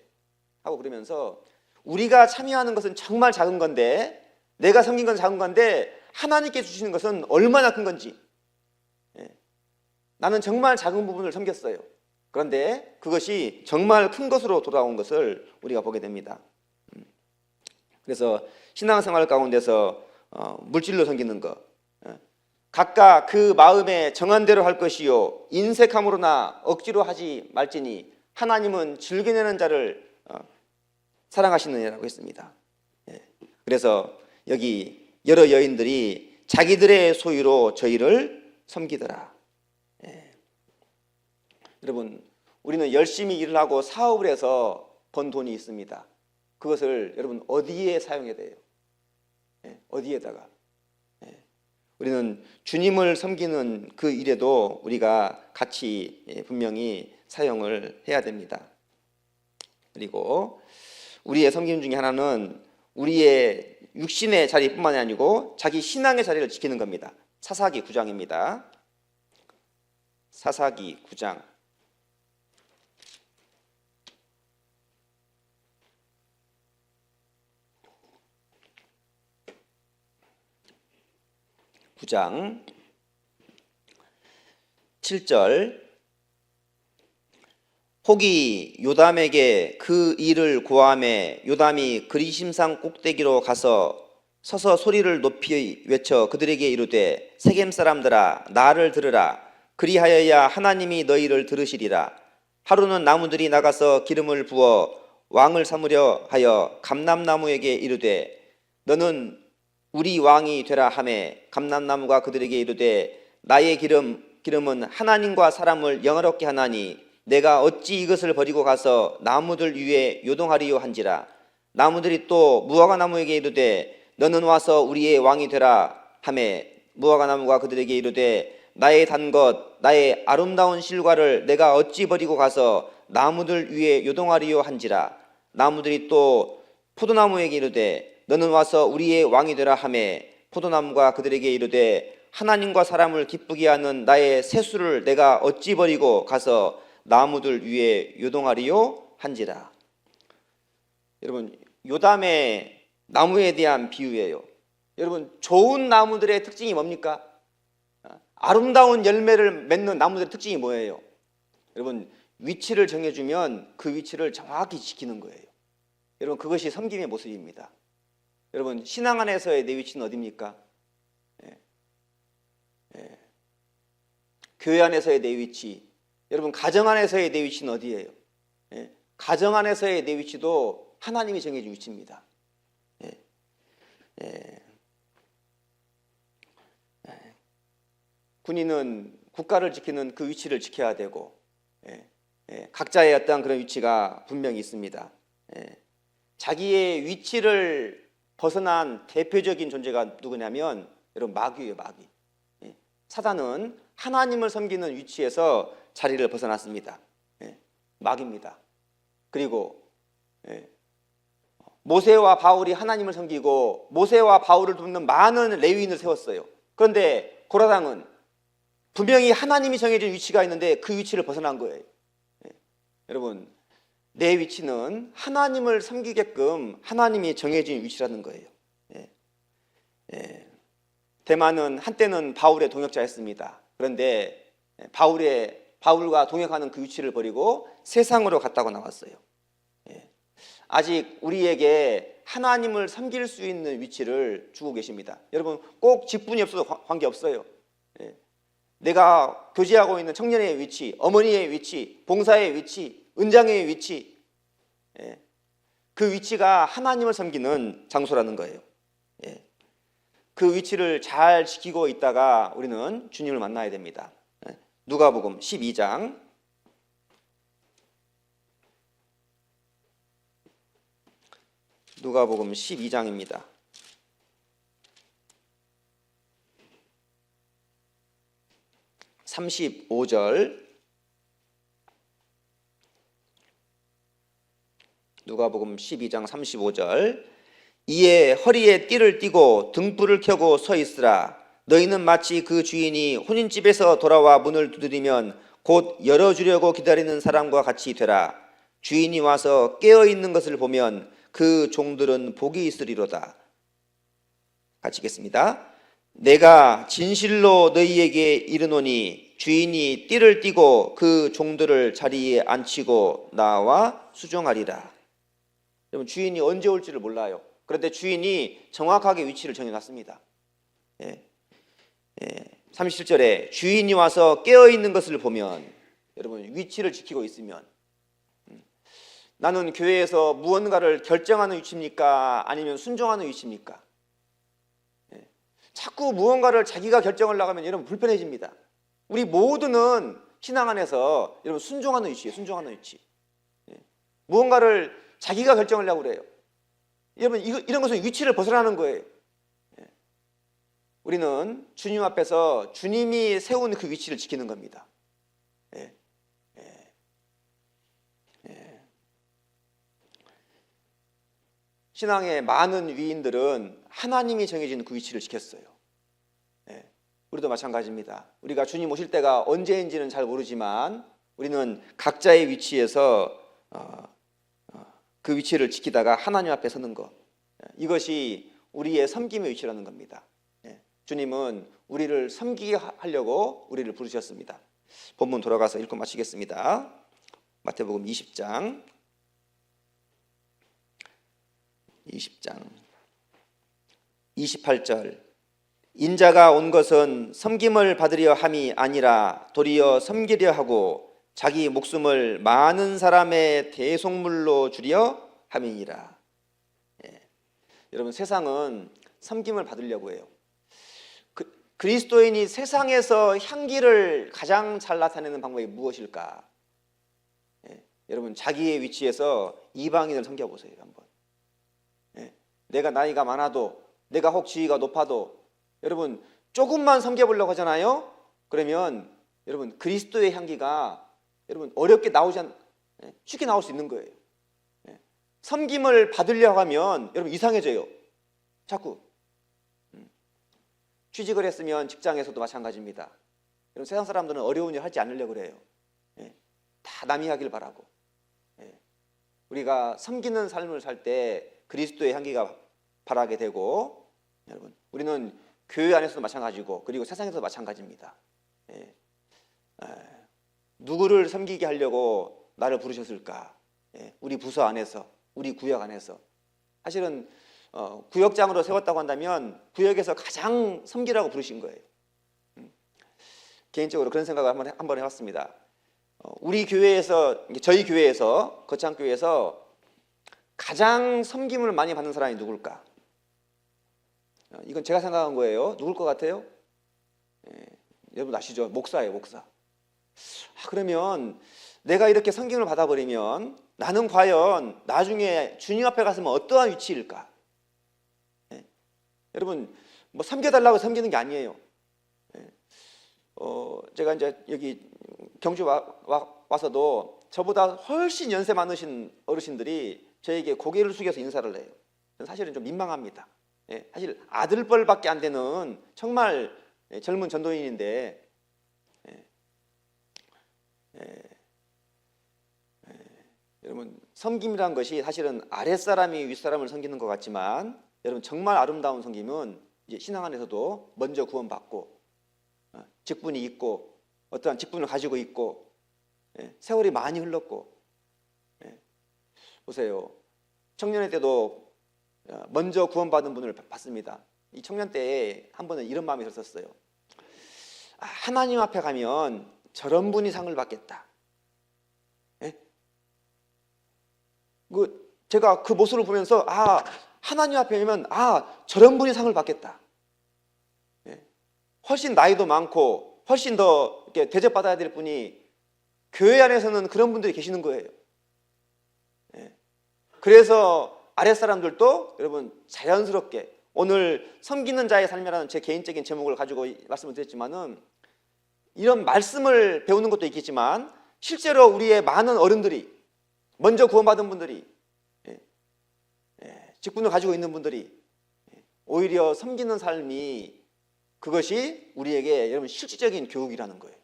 하고 그러면서 우리가 참여하는 것은 정말 작은 건데, 내가 섬긴 건 작은 건데 하나님께 주시는 것은 얼마나 큰 건지. 나는 정말 작은 부분을 섬겼어요. 그런데 그것이 정말 큰 것으로 돌아온 것을 우리가 보게 됩니다. 그래서 신앙생활 가운데서 물질로 섬기는 것, 각각 그 마음에 정한 대로 할 것이요 인색함으로나 억지로 하지 말지니 하나님은 즐겨내는 자를 사랑하시느니라고 했습니다. 그래서 여기 여러 여인들이 자기들의 소유로 저희를 섬기더라. 여러분, 우리는 열심히 일을 하고 사업을 해서 번 돈이 있습니다. 그것을 여러분 어디에 사용해야 돼요? 어디에다가? 우리는 주님을 섬기는 그 일에도 우리가 같이 분명히 사용을 해야 됩니다. 그리고 우리의 섬김 중에 하나는 우리의 육신의 자리뿐만이 아니고 자기 신앙의 자리를 지키는 겁니다. 사사기 9장입니다. 사사기 9장 9장 7절 혹이 요담에게 그 일을 고하매 요담이 그리심산 꼭대기로 가서 서서 소리를 높이 외쳐 그들에게 이르되 세겜 사람들아 나를 들으라 그리하여야 하나님이 너희를 들으시리라. 하루는 나무들이 나가서 기름을 부어 왕을 삼으려 하여 감람나무에게 이르되 너는 우리 왕이 되라 하매 감람나무가 그들에게 이르되 나의 기름은 하나님과 사람을 영화롭게 하나니 내가 어찌 이것을 버리고 가서 나무들 위에 요동하리요 한지라. 나무들이 또 무화과나무에게 이르되 너는 와서 우리의 왕이 되라 하매 무화과나무가 그들에게 이르되 나의 단 것 나의 아름다운 실과를 내가 어찌 버리고 가서 나무들 위에 요동하리요 한지라. 나무들이 또 포도나무에게 이르되 너는 와서 우리의 왕이 되라 하매 포도나무가 그들에게 이르되 하나님과 사람을 기쁘게 하는 나의 세수를 내가 어찌 버리고 가서 나무들 위에 요동하리요 한지라. 여러분, 요담의 나무에 대한 비유예요. 여러분, 좋은 나무들의 특징이 뭡니까? 아름다운 열매를 맺는 나무들의 특징이 뭐예요? 여러분, 위치를 정해주면 그 위치를 정확히 지키는 거예요. 여러분, 그것이 섬김의 모습입니다. 여러분, 신앙 안에서의 내 위치는 어디입니까? 교회 안에서의 내 위치, 여러분 가정 안에서의 내 위치는 어디예요? 가정 안에서의 내 위치도 하나님이 정해준 위치입니다. 군인은 국가를 지키는 그 위치를 지켜야 되고 각자의 어떤 그런 위치가 분명히 있습니다. 자기의 위치를 벗어난 대표적인 존재가 누구냐면 여러분 마귀예요. 마귀. 사단은 하나님을 섬기는 위치에서 자리를 벗어났습니다. 마귀입니다. 그리고 모세와 바울이 하나님을 섬기고 모세와 바울을 돕는 많은 레위인을 세웠어요. 그런데 고라당은 분명히 하나님이 정해준 위치가 있는데 그 위치를 벗어난 거예요. 여러분, 내 위치는 하나님을 섬기게끔 하나님이 정해진 위치라는 거예요. 대만은 한때는 바울의 동역자였습니다. 그런데 바울과 동역하는 그 위치를 버리고 세상으로 갔다고 나왔어요. 아직 우리에게 하나님을 섬길 수 있는 위치를 주고 계십니다. 여러분, 꼭 직분이 없어도 관계없어요. 내가 교제하고 있는 청년의 위치, 어머니의 위치, 봉사의 위치, 은장의 위치, 그 위치가 하나님을 섬기는 장소라는 거예요. 그 위치를 잘 지키고 있다가 우리는 주님을 만나야 됩니다. 누가복음 12장 12장입니다. 35절 누가복음 12장 35절 이에 허리에 띠를 띠고 등불을 켜고 서 있으라. 너희는 마치 그 주인이 혼인집에서 돌아와 문을 두드리면 곧 열어주려고 기다리는 사람과 같이 되라. 주인이 와서 깨어있는 것을 보면 그 종들은 복이 있으리로다. 같이 읽겠습니다. 내가 진실로 너희에게 이르노니 주인이 띠를 띠고 그 종들을 자리에 앉히고 나와 수종하리라. 여러분, 주인이 언제 올지를 몰라요. 그런데 주인이 정확하게 위치를 정해놨습니다. 37절에 주인이 와서 깨어있는 것을 보면, 여러분, 위치를 지키고 있으면, 나는 교회에서 무언가를 결정하는 위치입니까? 아니면 순종하는 위치입니까? 자꾸 무언가를 자기가 결정하려고 하면 여러분 불편해집니다. 우리 모두는 신앙 안에서 여러분 순종하는 위치예요. 순종하는 위치. 무언가를 자기가 결정하려고 그래요. 여러분 이런 것은 위치를 벗어나는 거예요. 우리는 주님 앞에서 주님이 세운 그 위치를 지키는 겁니다. 신앙의 많은 위인들은 하나님이 정해진 그 위치를 지켰어요. 우리도 마찬가지입니다. 우리가 주님 오실 때가 언제인지는 잘 모르지만 우리는 각자의 위치에서 그 위치를 지키다가 하나님 앞에 서는 것, 이것이 우리의 섬김의 위치라는 겁니다. 주님은 우리를 섬기게 하려고 우리를 부르셨습니다. 본문 돌아가서 읽고 마치겠습니다. 마태복음 20장 28절. 인자가 온 것은 섬김을 받으려 함이 아니라 도리어 섬기려 하고 자기 목숨을 많은 사람의 대속물로 주려 함이니라. 여러분, 세상은 섬김을 받으려고 해요. 그리스도인이 세상에서 향기를 가장 잘 나타내는 방법이 무엇일까? 여러분, 자기의 위치에서 이방인을 섬겨보세요. 한번. 내가 나이가 많아도, 내가 혹 지위가 높아도, 여러분 조금만 섬겨보려고 하잖아요. 그러면 여러분 그리스도의 향기가 여러분 어렵게 쉽게 나올 수 있는 거예요. 섬김을 받으려고 하면 여러분 이상해져요. 자꾸. 취직을 했으면 직장에서도 마찬가지입니다. 여러분, 세상 사람들은 어려운 일 하지 않으려고 그래요. 다 남이 하길 바라고. 우리가 섬기는 삶을 살 때 그리스도의 향기가 바라게 되고, 여러분 우리는 교회 안에서도 마찬가지고 그리고 세상에서도 마찬가지입니다. 누구를 섬기게 하려고 나를 부르셨을까? 우리 부서 안에서, 우리 구역 안에서. 사실은 구역장으로 세웠다고 한다면 구역에서 가장 섬기라고 부르신 거예요. 개인적으로 그런 생각을 한번 해봤습니다. 우리 교회에서, 저희 교회에서, 거창교회에서 가장 섬김을 많이 받는 사람이 누굴까? 이건 제가 생각한 거예요. 누굴 것 같아요? 여러분 아시죠? 목사예요, 목사. 그러면 내가 이렇게 섬김을 받아버리면 나는 과연 나중에 주님 앞에 갔으면 어떠한 위치일까? 여러분, 뭐 섬겨달라고 섬기는 게 아니에요. 제가 이제 여기 경주 와서도 저보다 훨씬 연세 많으신 어르신들이 저에게 고개를 숙여서 인사를 해요. 사실은 좀 민망합니다. 사실 아들뻘밖에 안 되는 정말 젊은 전도인인데, 여러분 섬김이란 것이 사실은 아랫사람이 윗사람을 섬기는 것 같지만, 여러분 정말 아름다운 섬김은 이제 신앙 안에서도 먼저 구원받고 직분이 있고 어떠한 직분을 가지고 있고 세월이 많이 흘렀고, 보세요. 청년의 때도 먼저 구원받은 분을 봤습니다. 이 청년 때에 한 번은 이런 마음이 들었어요. 하나님 앞에 가면 저런 분이 상을 받겠다. 제가 그 모습을 보면서 하나님 앞에 오면 저런 분이 상을 받겠다. 훨씬 나이도 많고 훨씬 더 이렇게 대접받아야 될 분이 교회 안에서는 그런 분들이 계시는 거예요. 그래서 아랫사람들도 여러분 자연스럽게, 오늘 섬기는 자의 삶이라는 제 개인적인 제목을 가지고 말씀을 드렸지만은, 이런 말씀을 배우는 것도 있겠지만 실제로 우리의 많은 어른들이, 먼저 구원받은 분들이, 직분을 가지고 있는 분들이 오히려 섬기는 삶이, 그것이 우리에게 여러분 실질적인 교육이라는 거예요.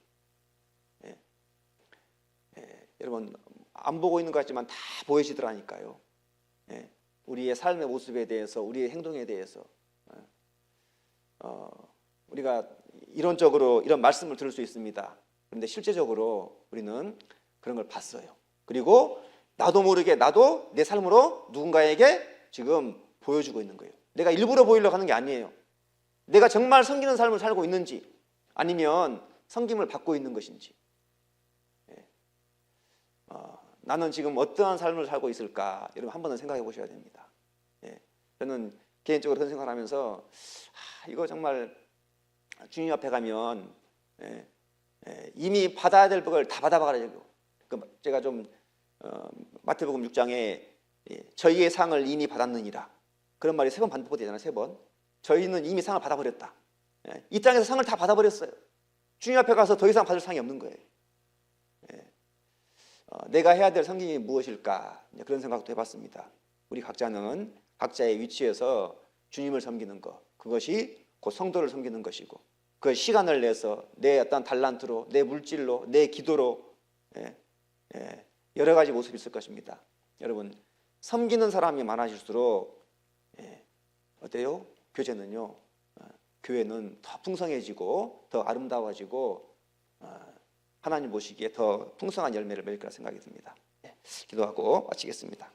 여러분 안 보고 있는 것 같지만 다 보여지더라니까요. 우리의 삶의 모습에 대해서, 우리의 행동에 대해서 우리가 이론적으로 이런 말씀을 들을 수 있습니다. 그런데 실제적으로 우리는 그런 걸 봤어요. 그리고 나도 모르게 나도 내 삶으로 누군가에게 지금 보여주고 있는 거예요. 내가 일부러 보이려고 하는 게 아니에요. 내가 정말 섬기는 삶을 살고 있는지 아니면 섬김을 받고 있는 것인지, 나는 지금 어떠한 삶을 살고 있을까? 여러분 한 번은 생각해 보셔야 됩니다. 저는 개인적으로 그런 생각을 하면서 이거 정말 주님 앞에 가면 이미 받아야 될 걸 다 받아봐가지고, 제가 좀 마태복음 6장에 저희의 상을 이미 받았느니라 그런 말이 3번 반복되잖아요. 3번. 저희는 이미 상을 받아버렸다. 이 땅에서 상을 다 받아버렸어요. 주님 앞에 가서 더 이상 받을 상이 없는 거예요. 내가 해야 될 섬김이 무엇일까? 그런 생각도 해봤습니다. 우리 각자는 각자의 위치에서 주님을 섬기는 것, 그것이 곧 성도를 섬기는 것이고, 그 시간을 내서 내 어떤 달란트로, 내 물질로, 내 기도로 여러 가지 모습이 있을 것입니다. 여러분, 섬기는 사람이 많아질수록 어때요? 교제는요, 교회는 더 풍성해지고 더 아름다워지고 하나님 보시기에 더 풍성한 열매를 맺을 거라 생각이 듭니다. 기도하고 마치겠습니다.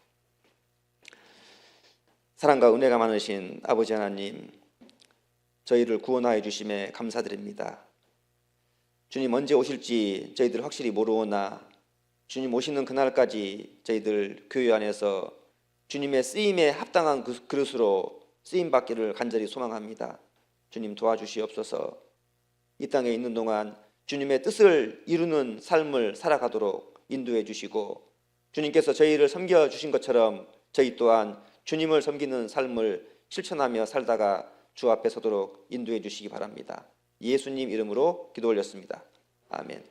사랑과 은혜가 많으신 아버지 하나님, 저희를 구원하여 주심에 감사드립니다. 주님 언제 오실지 저희들 확실히 모르오나 주님 오시는 그날까지 저희들 교회 안에서 주님의 쓰임에 합당한 그릇으로 쓰임받기를 간절히 소망합니다. 주님 도와주시옵소서. 이 땅에 있는 동안 주님의 뜻을 이루는 삶을 살아가도록 인도해 주시고, 주님께서 저희를 섬겨주신 것처럼 저희 또한 주님을 섬기는 삶을 실천하며 살다가 주 앞에 서도록 인도해 주시기 바랍니다. 예수님 이름으로 기도 올렸습니다. 아멘.